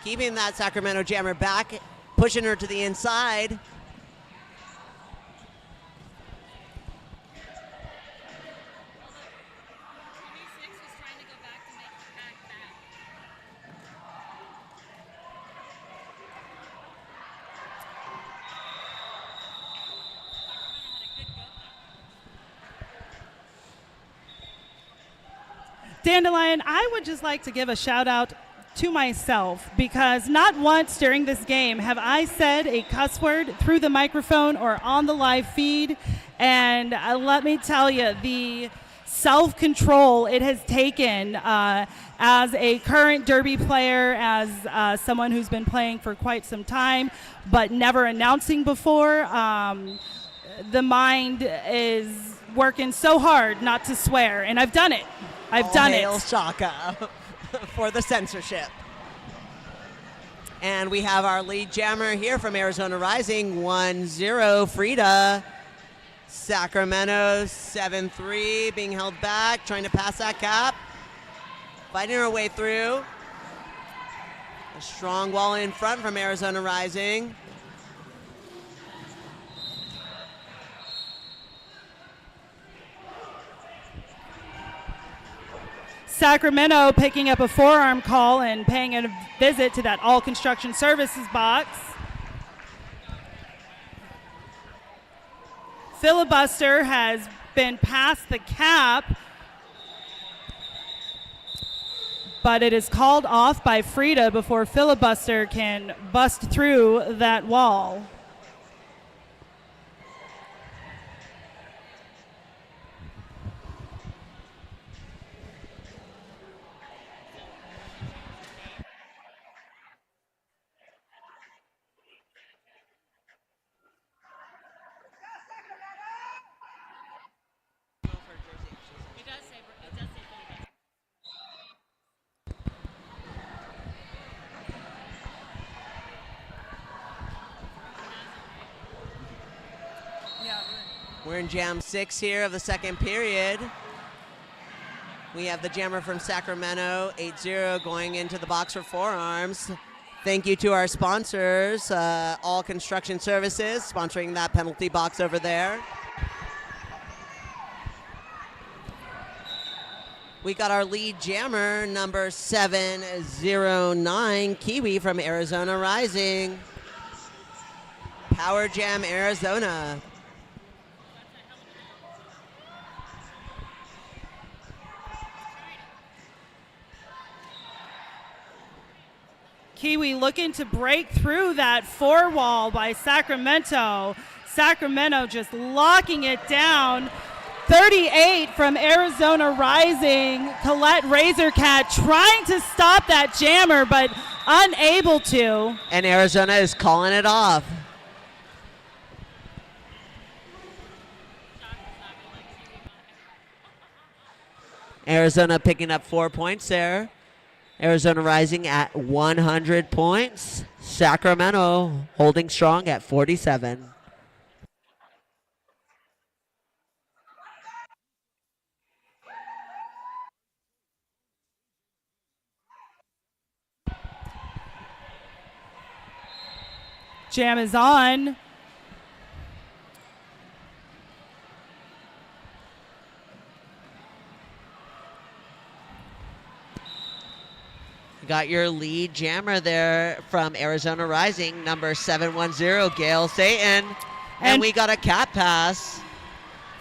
keeping that Sacramento jammer back, pushing her to the inside. Dandelion, I would just like to give a shout out to myself, because not once during this game have I said a cuss word through the microphone or on the live feed. And let me tell you, the self-control it has taken as a current Derby player, as someone who's been playing for quite some time, but never announcing before, the mind is working so hard not to swear, and I've done it. I've done Hail it. Shaka for the censorship. And we have our lead jammer here from Arizona Rising, 1-0 Frida. Sacramento 7-3, being held back, trying to pass that cap. Fighting her way through. A strong wall in front from Arizona Rising. Sacramento picking up a forearm call and paying a visit to that all construction services box. Filibuster has been past the cap, but it is called off by Frida before Filibuster can bust through that wall. We're in jam 6 here of the second period. We have the jammer from Sacramento, 8-0, going into the box for forearms. Thank you to our sponsors, All Construction Services, sponsoring that penalty box over there. We got our lead jammer, number 709, Kiwi from Arizona Rising. Power Jam, Arizona. Kiwi looking to break through that four wall by Sacramento. Sacramento just locking it down. 38 from Arizona Rising. Colette Razorcat trying to stop that jammer, but unable to. And Arizona is calling it off. Arizona picking up 4 points there. Arizona Rising at 100 points. Sacramento holding strong at 47. Jam is on. Got your lead jammer there from Arizona Rising, number 710, Gail Satan. And we got a cat pass.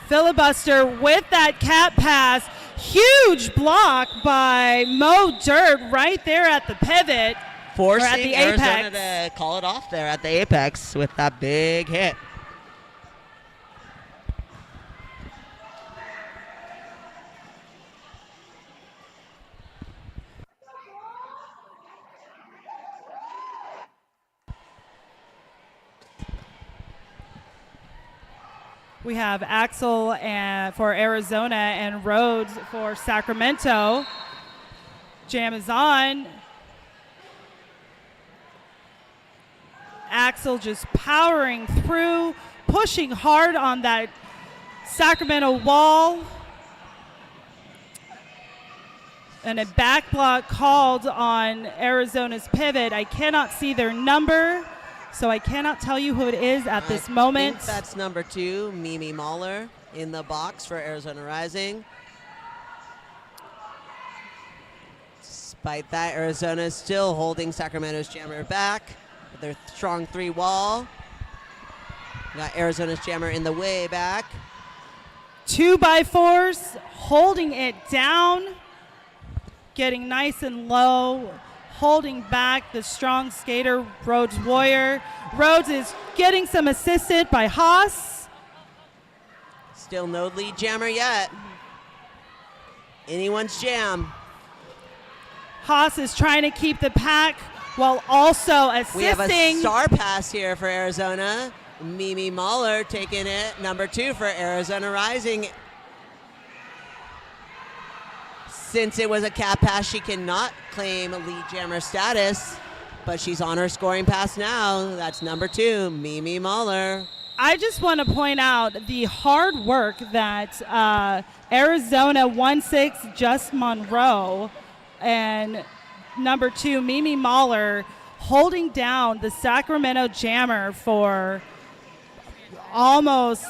Filibuster with that cat pass. Huge block by Mo Dirt right there at the pivot. Forcing at the Arizona apex. to call it off there at the apex with that big hit. We have Axel for Arizona and Rhodes for Sacramento. Jam is on. Axel just powering through, pushing hard on that Sacramento wall. And a back block called on Arizona's pivot. I cannot see their number, so I cannot tell you who it is at this moment. I think that's number 2, Mimi Mahler, in the box for Arizona Rising. Despite that, Arizona is still holding Sacramento's jammer back with their strong 3 wall. Got Arizona's jammer in the way back. 2x4s, holding it down, getting nice and low, holding back the strong skater, Rhodes Warrior. Rhodes is getting some assisted by Haas. Still no lead jammer yet. Anyone's jam. Haas is trying to keep the pack while also assisting. We have a star pass here for Arizona. Mimi Mahler taking it, number 2 for Arizona Rising. Since it was a cat pass, she cannot claim lead jammer status, but she's on her scoring pass now. That's number 2, Mimi Mahler. I just want to point out the hard work that Arizona 1-6 Just Monroe and number 2 Mimi Mahler holding down the Sacramento jammer for almost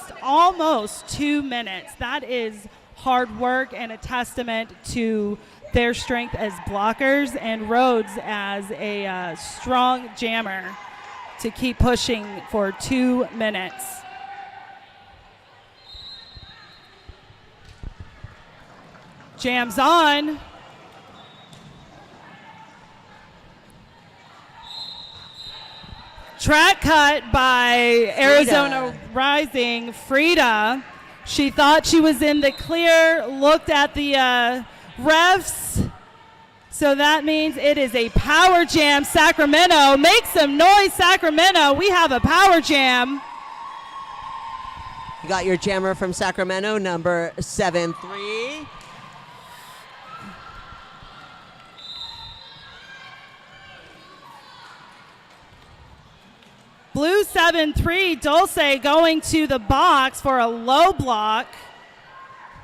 2 minutes. That is hard work and a testament to their strength as blockers and Rhodes as a strong jammer to keep pushing for 2 minutes. Jam's on. Track cut by Arizona Rising, Frida. She thought she was in the clear, looked at the refs. So that means it is a power jam, Sacramento. Make some noise, Sacramento. We have a power jam. You got your jammer from Sacramento, number 7-3. Blue 7-3, Dulce going to the box for a low block.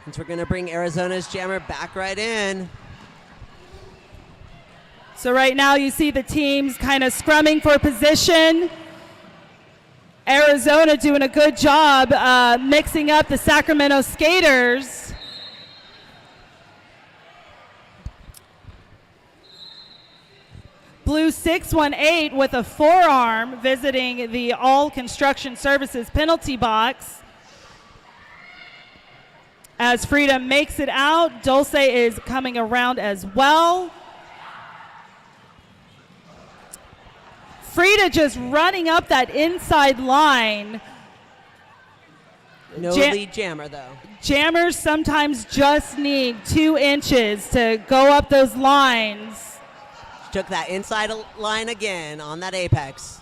And we're going to bring Arizona's jammer back right in. So right now you see the teams kind of scrumming for position. Arizona doing a good job mixing up the Sacramento skaters. Blue 618 with a forearm visiting the All Construction Services penalty box. As Frida makes it out, Dulce is coming around as well. Frida just running up that inside line. No lead jammer, though. Jammers sometimes just need 2 inches to go up those lines. Took that inside line again on that apex.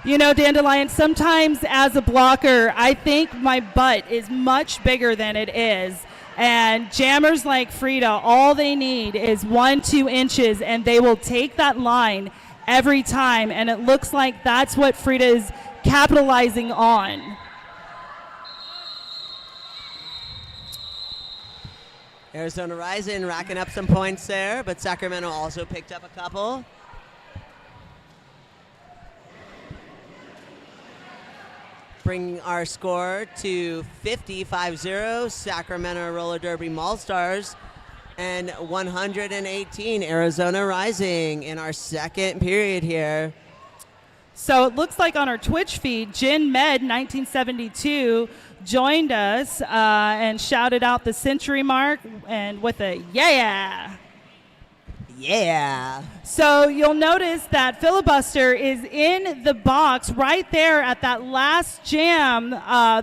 You know, Dandelion, sometimes as a blocker, I think my butt is much bigger than it is. And jammers like Frida, all they need is 1-2 inches, and they will take that line every time. And it looks like that's what Frida is capitalizing on. Arizona Rising racking up some points there, but Sacramento also picked up a couple. Bringing our score to 50-50, Sacramento Roller Derby Maulstars, and 118 Arizona Rising in our second period here. So it looks like on our Twitch feed, Jin Med 1972 joined us and shouted out the century mark and with a yeah. Yeah. So you'll notice that Filibuster is in the box right there at that last jam.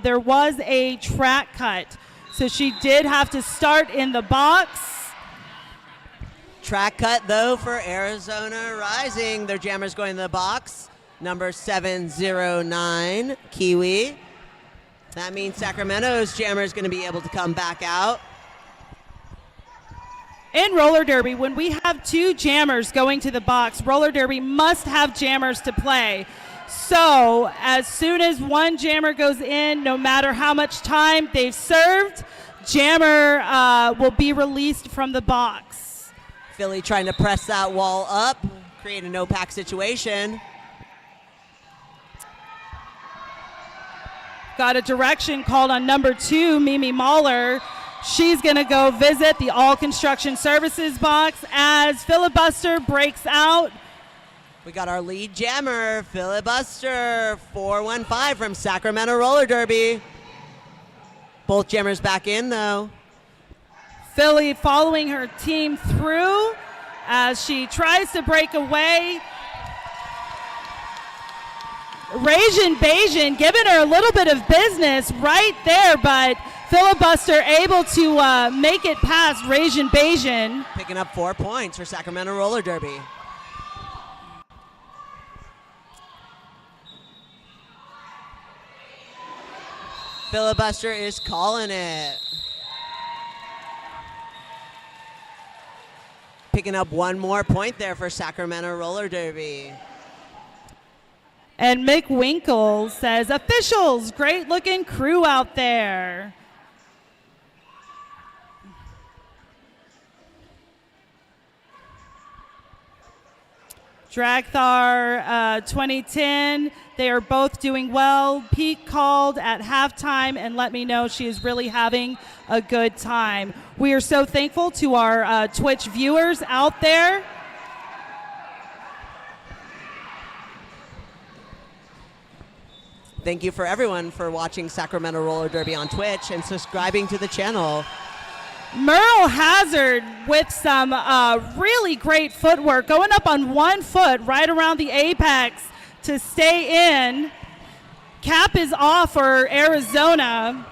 There was a track cut. So she did have to start in the box. Track cut, though, for Arizona Rising. Their jammer's going in the box. Number 709, Kiwi. That means Sacramento's jammer is going to be able to come back out. In roller derby, when we have 2 jammers going to the box, roller derby must have jammers to play. So as soon as one jammer goes in, no matter how much time they've served, jammer will be released from the box. Philly trying to press that wall up, create a no-pack situation. Got a direction called on number 2, Mimi Mahler. She's going to go visit the All Construction Services box as Filibuster breaks out. We got our lead jammer, Filibuster, 415 from Sacramento Roller Derby. Both jammers back in, though. Philly following her team through as she tries to break away. Rajin Bajan giving her a little bit of business right there, but Filibuster able to make it past Rajin Bajan. Picking up 4 points for Sacramento Roller Derby. Filibuster is calling it. Picking up 1 more point there for Sacramento Roller Derby. And Mick Winkle says, officials, great looking crew out there. Dragthar 2010, they are both doing well. Pete called at halftime and let me know she is really having a good time. We are so thankful to our Twitch viewers out there. Thank you for everyone for watching Sacramento Roller Derby on Twitch and subscribing to the channel. Merle Hazard with some really great footwork, going up on 1 foot right around the apex to stay in. Cap is off for Arizona.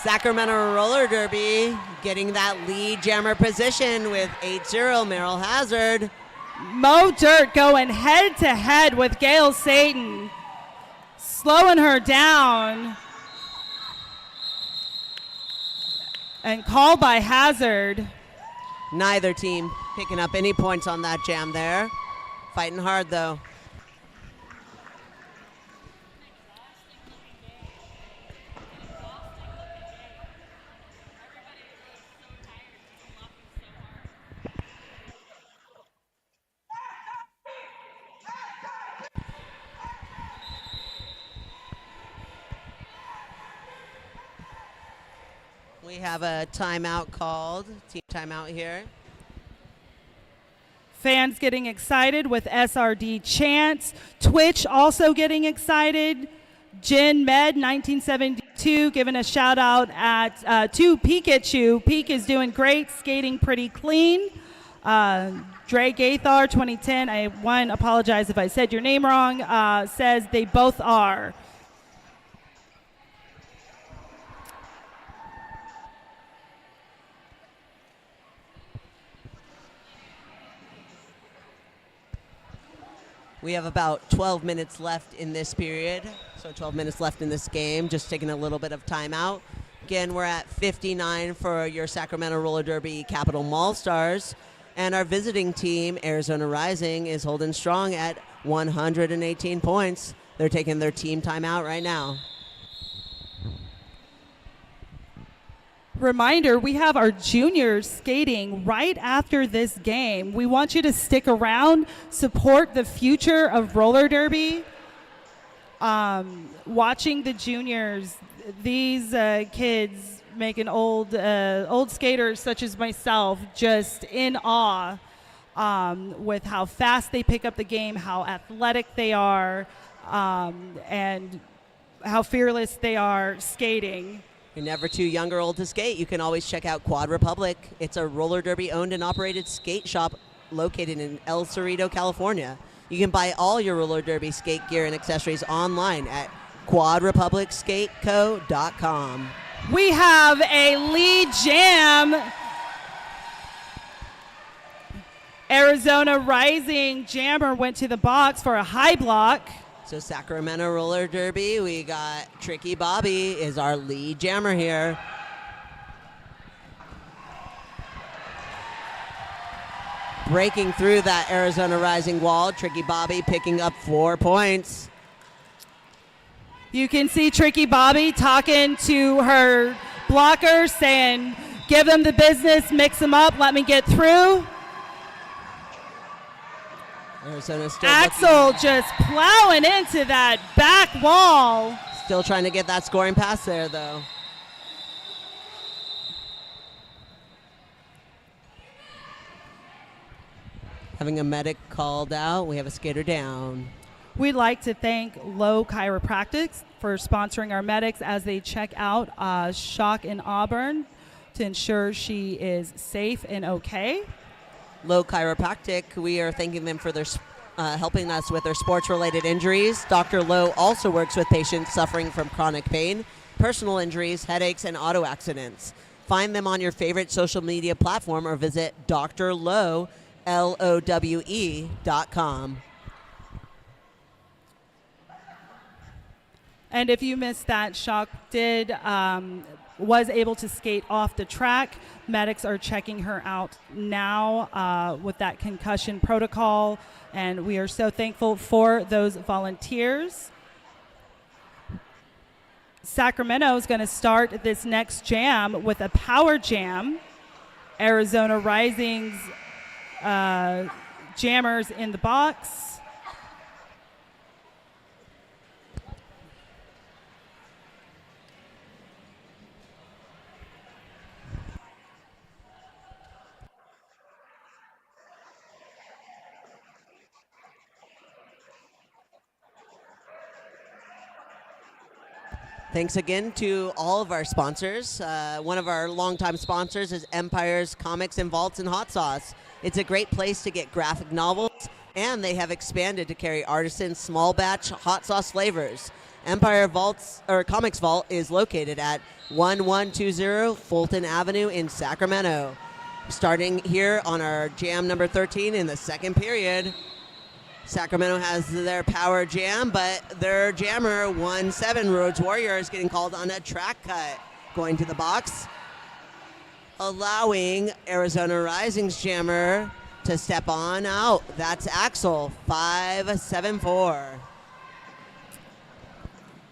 Sacramento Roller Derby getting that lead jammer position with 8-0 Merle Hazard. Mo Dirt going head to head with Gail Satan, slowing her down. And called by Hazard. Neither team picking up any points on that jam there. Fighting hard, though. have a timeout called, team timeout here. Fans getting excited with SRD chants. Twitch also getting excited. Jin Med 1972 giving a shout out to Pikachu. Peak is doing great, skating pretty clean. Dre Gaithar 2010, I apologize if I said your name wrong, says they both are. We have about 12 minutes left in this period. So 12 minutes left in this game, just taking a little bit of time out. Again, we're at 59 for your Sacramento Roller Derby Capital Maulstars. And our visiting team, Arizona Rising, is holding strong at 118 points. They're taking their team timeout right now. Reminder, we have our juniors skating right after this game. We want you to stick around, support the future of roller derby. Watching the juniors, these kids making old skaters such as myself just in awe with how fast they pick up the game, how athletic they are, and how fearless they are skating. You're never too young or old to skate. You can always check out Quad Republic. It's a roller derby owned and operated skate shop located in El Cerrito, California. You can buy all your roller derby skate gear and accessories online at quadrepublicskateco.com. We have a lead jam. Arizona Rising jammer went to the box for a high block. So Sacramento Roller Derby, we got Tricky Bobby is our lead jammer here. Breaking through that Arizona Rising wall, Tricky Bobby picking up 4 points. You can see Tricky Bobby talking to her blocker, saying, give them the business, mix them up, let me get through. Arizona still Axel just plowing into that back wall. Still trying to get that scoring pass there, though. Having a medic called out. We have a skater down. We'd like to thank Low Chiropractics for sponsoring our medics as they check out Shock in Auburn to ensure she is safe and okay. Low Chiropractic, we are thanking them for their helping us with their sports-related injuries. Dr. Lowe also works with patients suffering from chronic pain, personal injuries, headaches, and auto accidents. Find them on your favorite social media platform or visit drlowe.com. And if you missed that, Shock was able to skate off the track. Medics are checking her out now with that concussion protocol, and we are so thankful for those volunteers. Sacramento is going to start this next jam with a power jam. Arizona Rising's jammers in the box. Thanks again to all of our sponsors. One of our longtime sponsors is Empire's Comics and Vaults and Hot Sauce. It's a great place to get graphic novels, and they have expanded to carry artisan small batch hot sauce flavors. Empire Comics Vault is located at 1120 Fulton Avenue in Sacramento. Starting here on our jam number 13 in the second period. Sacramento has their power jam, but their jammer, 1-7 Rhodes Warrior, is getting called on a track cut. Going to the box, allowing Arizona Rising's jammer to step on out. That's Axel, 5-7-4.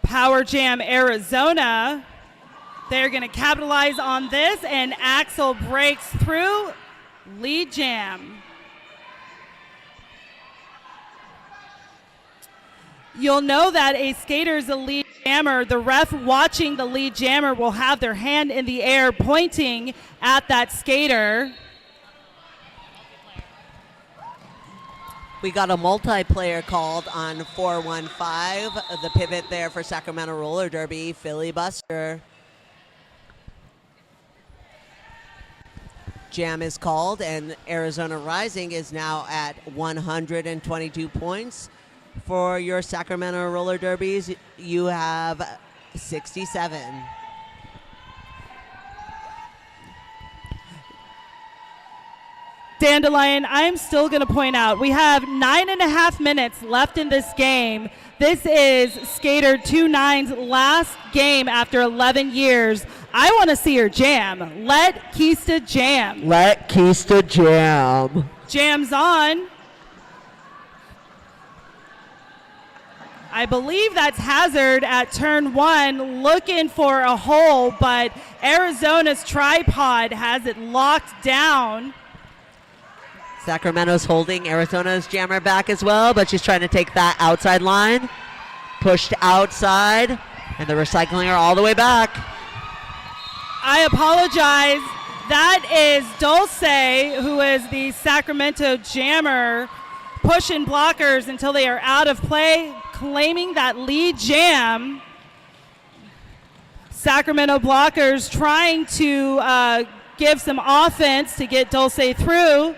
Power Jam Arizona. They're going to capitalize on this, and Axel breaks through. Lead jam. You'll know that a skater is a lead jammer. The ref watching the lead jammer will have their hand in the air pointing at that skater. We got a multiplayer called on 415, the pivot there for Sacramento Roller Derby, filibuster. Jam is called, and Arizona Rising is now at 122 points. For your Sacramento Roller Derbies, you have 67. Dandelion, I'm still going to point out, we have 9.5 minutes left in this game. This is skater 29's last game after 11 years. I want to see her jam. Let Kista jam. Let Kista jam. Jam's on. I believe that's Hazard at turn 1 looking for a hole, but Arizona's tripod has it locked down. Sacramento's holding Arizona's jammer back as well, but she's trying to take that outside line. Pushed outside, and the recycling are all the way back. I apologize. That is Dulce, who is the Sacramento jammer, pushing blockers until they are out of play, claiming that lead jam. Sacramento blockers trying to give some offense to get Dulce through.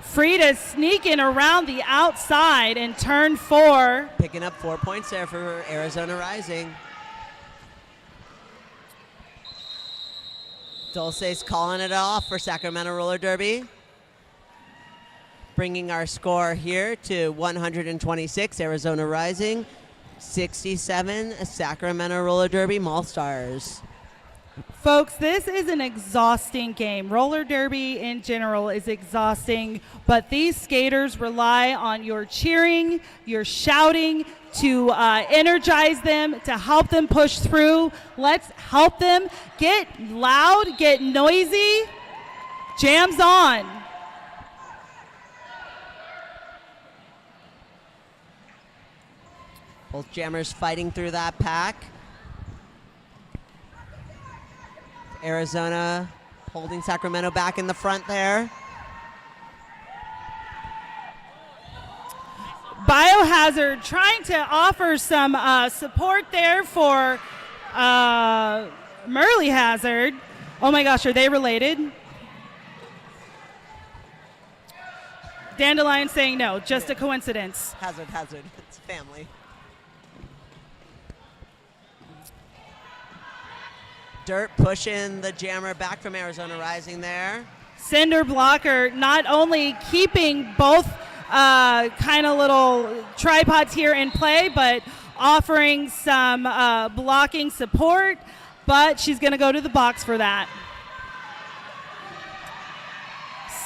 Frida sneaking around the outside in turn 4. Picking up 4 points there for Arizona Rising. Dulce's calling it off for Sacramento Roller Derby. Bringing our score here to 126, Arizona Rising. 67, Sacramento Roller Derby, Maulstars. Folks, this is an exhausting game. Roller derby in general is exhausting, but these skaters rely on your cheering, your shouting to energize them, to help them push through. Let's help them get loud, get noisy. Jam's on. Both jammers fighting through that pack. Arizona holding Sacramento back in the front there. Biohazard trying to offer some support there for Merle Hazard. Oh my gosh, are they related? Dandelion saying no, just a coincidence. Hazard, it's family. Dirt pushing the jammer back from Arizona Rising there. Cinder blocker not only keeping both kind of little tripods here in play, but offering some blocking support, but she's going to go to the box for that.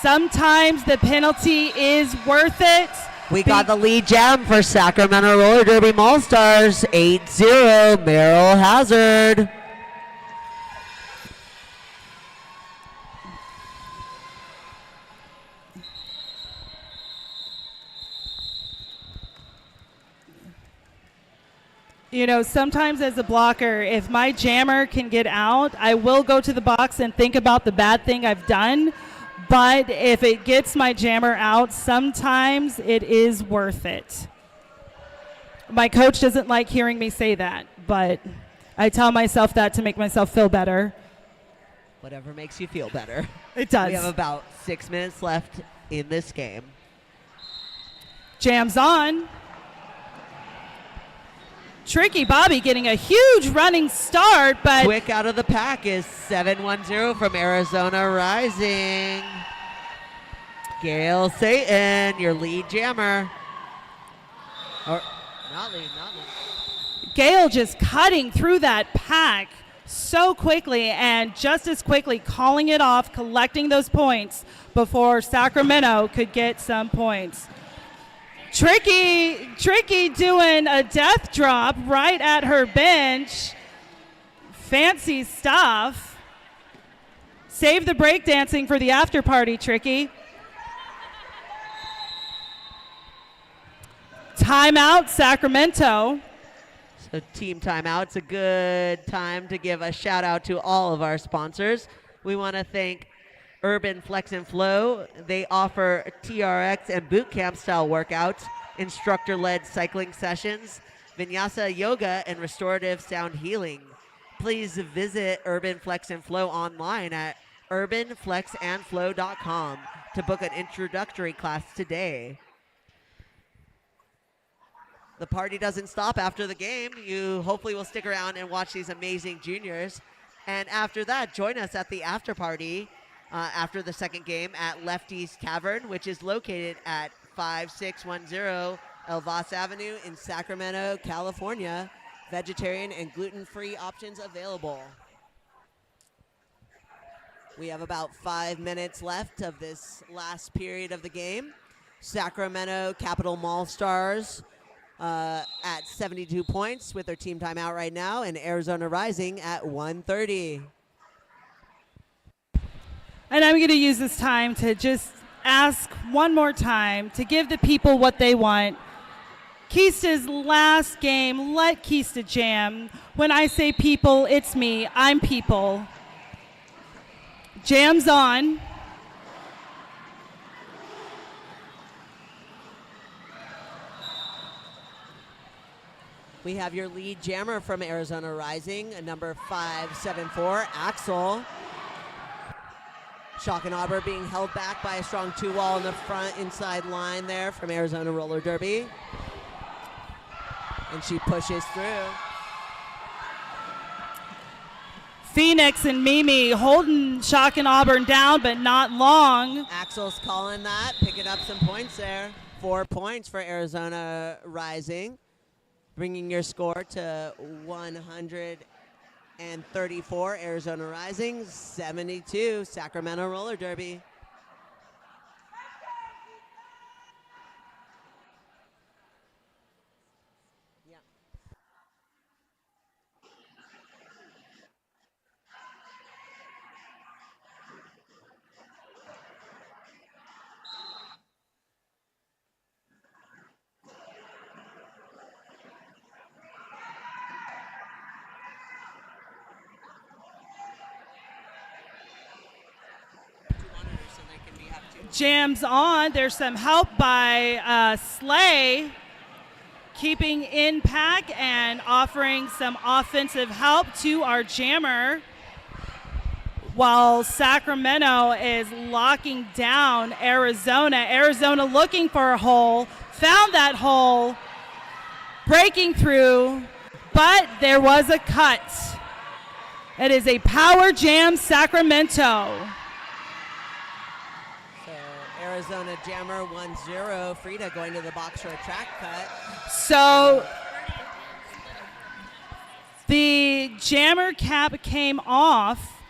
Sometimes the penalty is worth it. We got the lead jam for Sacramento Roller Derby Maulstars, 8-0, Merle Hazard. You know, sometimes as a blocker, if my jammer can get out, I will go to the box and think about the bad thing I've done. But if it gets my jammer out, sometimes it is worth it. My coach doesn't like hearing me say that, but I tell myself that to make myself feel better. Whatever makes you feel better. It does. We have about 6 minutes left in this game. Jam's on. Tricky Bobby getting a huge running start, but quick out of the pack is 7-1-0 from Arizona Rising. Gail Satan, your lead jammer. Or not lead. Gail just cutting through that pack so quickly and just as quickly calling it off, collecting those points before Sacramento could get some points. Tricky doing a death drop right at her bench. Fancy stuff. Save the breakdancing for the after party, Tricky. Timeout, Sacramento. So team timeout. It's a good time to give a shout out to all of our sponsors. We want to thank Urban Flex and Flow. They offer TRX and boot camp style workouts, instructor-led cycling sessions, vinyasa yoga, and restorative sound healing. Please visit Urban Flex and Flow online at urbanflexandflow.com to book an introductory class today. The party doesn't stop after the game. You hopefully will stick around and watch these amazing juniors. And after that, join us at the after party after the second game at Lefty's Tavern, which is located at 5610 El Vos Avenue in Sacramento, California. Vegetarian and gluten-free options available. We have about 5 minutes left of this last period of the game. Sacramento Capital Maulstars at 72 points with their team timeout right now, and Arizona Rising at 130. And I'm going to use this time to just ask one more time to give the people what they want. Keista's last game, let Keista jam. When I say people, it's me. I'm people. Jam's on. We have your lead jammer from Arizona Rising, number 574, Axel. Shock and Auber being held back by a strong two-wall in the front inside line there from Arizona Roller Derby. And she pushes through. Phoenix and Mimi holding Shock and Auburn down, but not long. Axel's calling that, picking up some points there. 4 points for Arizona Rising, bringing your score to 134. Arizona Rising, 72. Sacramento Roller Derby. Jams on. There's some help by Slay, keeping in pack and offering some offensive help to our jammer, while Sacramento is locking down Arizona. Arizona looking for a hole, found that hole, breaking through, but there was a cut. It is a power jam, Sacramento. Arizona jammer 1-0. Frida going to the box for a track cut. So the jammer cap came off.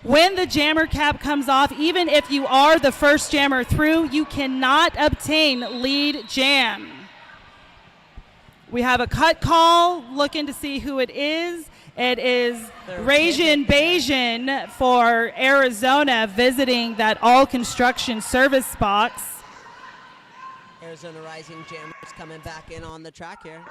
When the jammer cap comes off, even if you are the first jammer through, you cannot obtain lead jam. We have a cut call, looking to see who it is. It is Rajin Bajan for Arizona visiting that all construction service box. Arizona Rising jammers coming back in on the track here.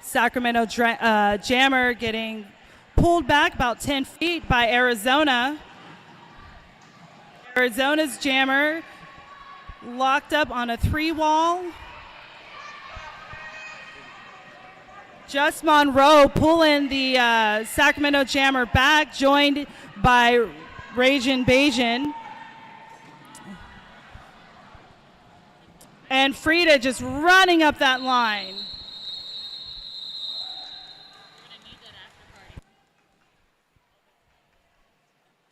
Sacramento jammer getting pulled back about 10 feet by Arizona. Arizona's jammer locked up on a 3-wall. Just Monroe pulling the Sacramento jammer back, joined by Rajin Bajan. And Frida just running up that line.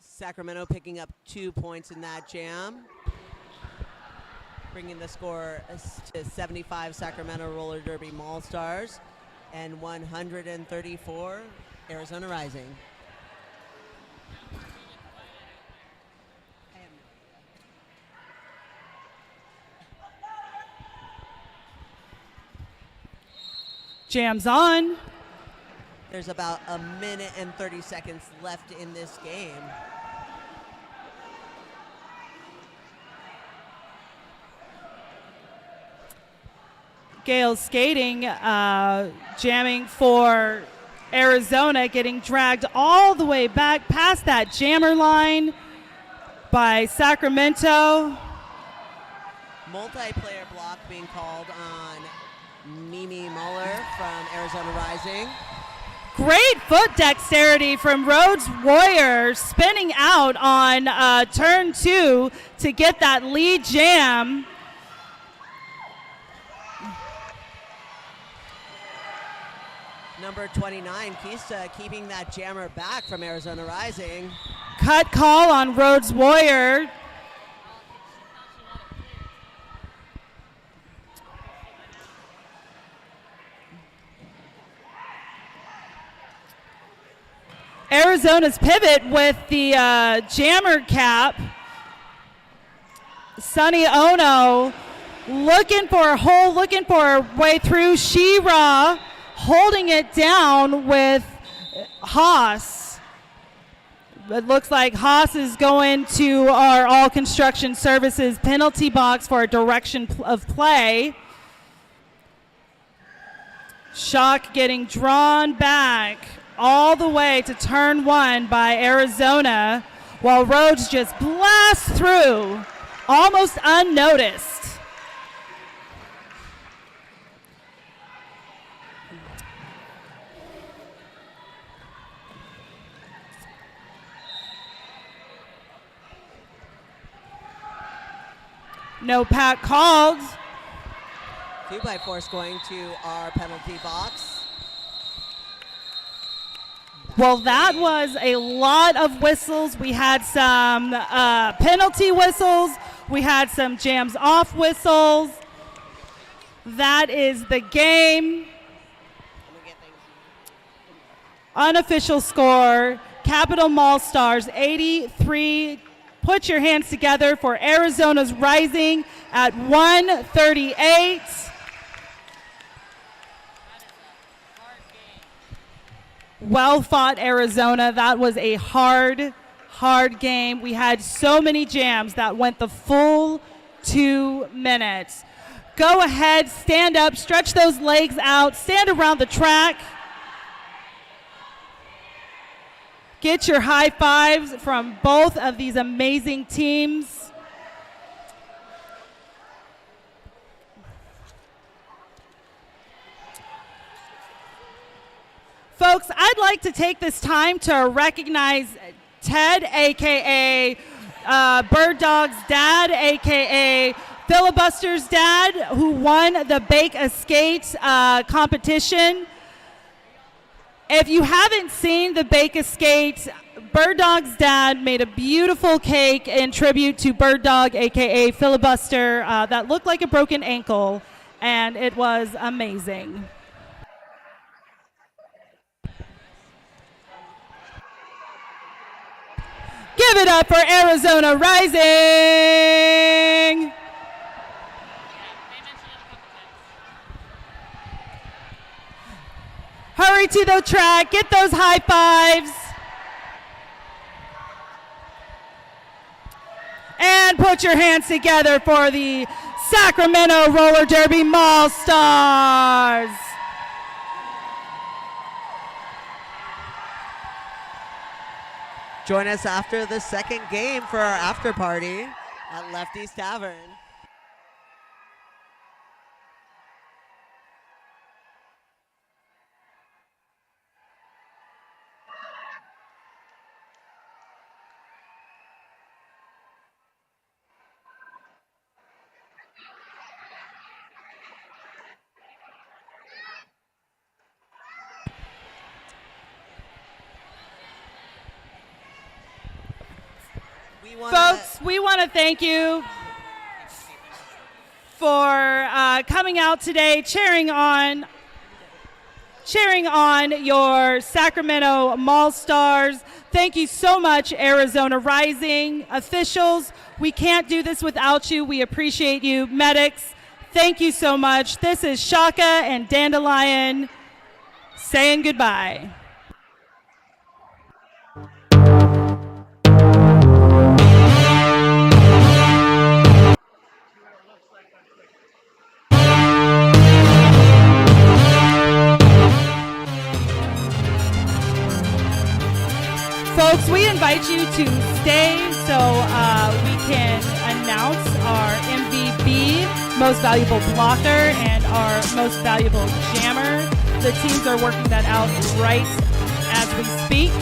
Sacramento picking up 2 points in that jam, bringing the score to 75 Sacramento Roller Derby Maulstars and 134 Arizona Rising. Jams on. There's about a minute and 30 seconds left in this game. Gale skating, jamming for Arizona, getting dragged all the way back past that jammer line by Sacramento. Multiplayer block being called on Mimi Muller from Arizona Rising. Great foot dexterity from Rhodes Warrior, spinning out on turn 2 to get that lead jam. Number 29, Kista, keeping that jammer back from Arizona Rising. Cut call on Rhodes Warrior. Arizona's pivot with the jammer cap. Sunny Ono looking for a hole, looking for a way through. She-Ra holding it down with Haas. It looks like Haas is going to our All Construction Services penalty box for a direction of play. Shock getting drawn back all the way to turn 1 by Arizona, while Rhodes just blasts through, almost unnoticed. No pack called. 2x4 going to our penalty box. Well, that was a lot of whistles. We had some penalty whistles. We had some jams off whistles. That is the game. Unofficial score, Capital Maulstars 83. Put your hands together for Arizona's Rising at 138. Well fought, Arizona. That was a hard game. We had so many jams that went the full 2 minutes. Go ahead, stand up, stretch those legs out, stand around the track. Get your high fives from both of these amazing teams. Folks, I'd like to take this time to recognize Ted, a.k.a. Bird Dog's dad, a.k.a. Filibuster's dad, who won the Bake a Skate competition. If you haven't seen the Bake a Skate, Bird Dog's dad made a beautiful cake in tribute to Bird Dog, a.k.a. Filibuster, that looked like a broken ankle, and it was amazing. Give it up for Arizona Rising! Hurry to the track, get those high fives. And put your hands together for the Sacramento Roller Derby Maulstars. Join us after the second game for our after party at Lefty's Tavern. Folks, we want to thank you for coming out today, cheering on your Sacramento Maulstars. Thank you so much, Arizona Rising officials. We can't do this without you. We appreciate you. Medics, thank you so much. This is Shaka and Dandelion saying goodbye. invite you to stay so we can announce our MVP, most valuable blocker, and our most valuable jammer. The teams are working that out right as we speak.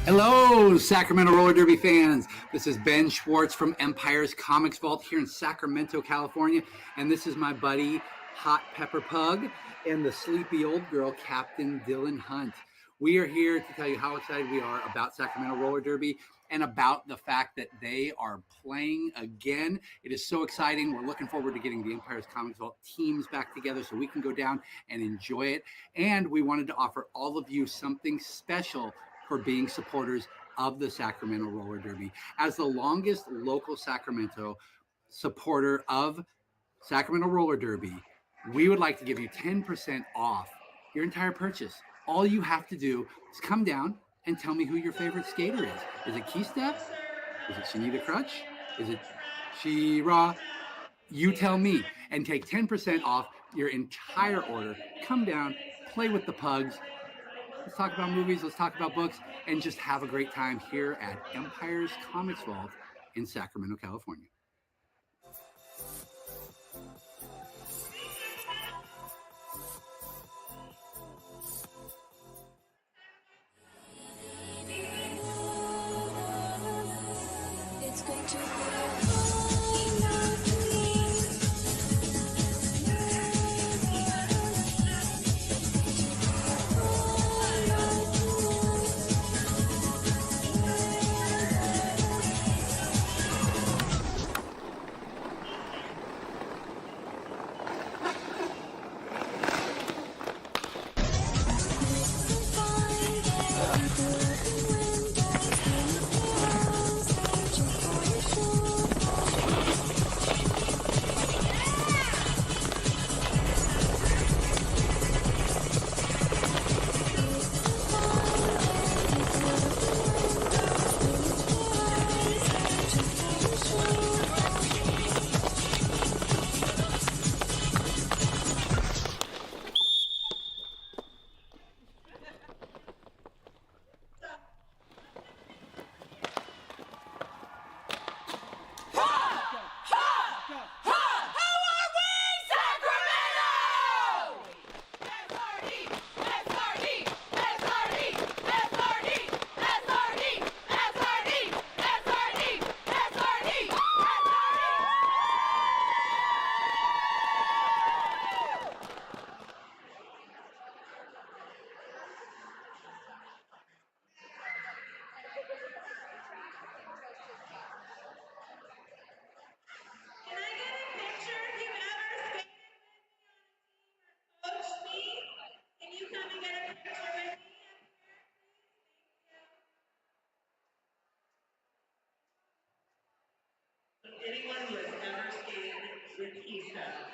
Hello, Sacramento Roller Derby fans. This is Ben Schwartz from Empire's Comics Vault here in Sacramento, California. And this is my buddy, Hot Pepper Pug, and the sleepy old girl, Captain Dylan Hunt. We are here to tell you how excited we are about Sacramento Roller Derby and about the fact that they are playing again. It is so exciting. We're looking forward to getting the Empire's Comics Vault teams back together so we can go down and enjoy it. And we wanted to offer all of you something special for being supporters of the Sacramento Roller Derby. As the longest local Sacramento supporter of Sacramento Roller Derby, we would like to give you 10% off your entire purchase. All you have to do is come down and tell me who your favorite skater is. Is it Keystep? Is it Shanita Crutch? Is it She-Ra? You tell me, and take 10% off your entire order. Come down, play with the pugs. Let's talk about movies, let's talk about books, and just have a great time here at Empire's Comics Vault in Sacramento, California. It's going to be anyone who has ever skated with Keystep.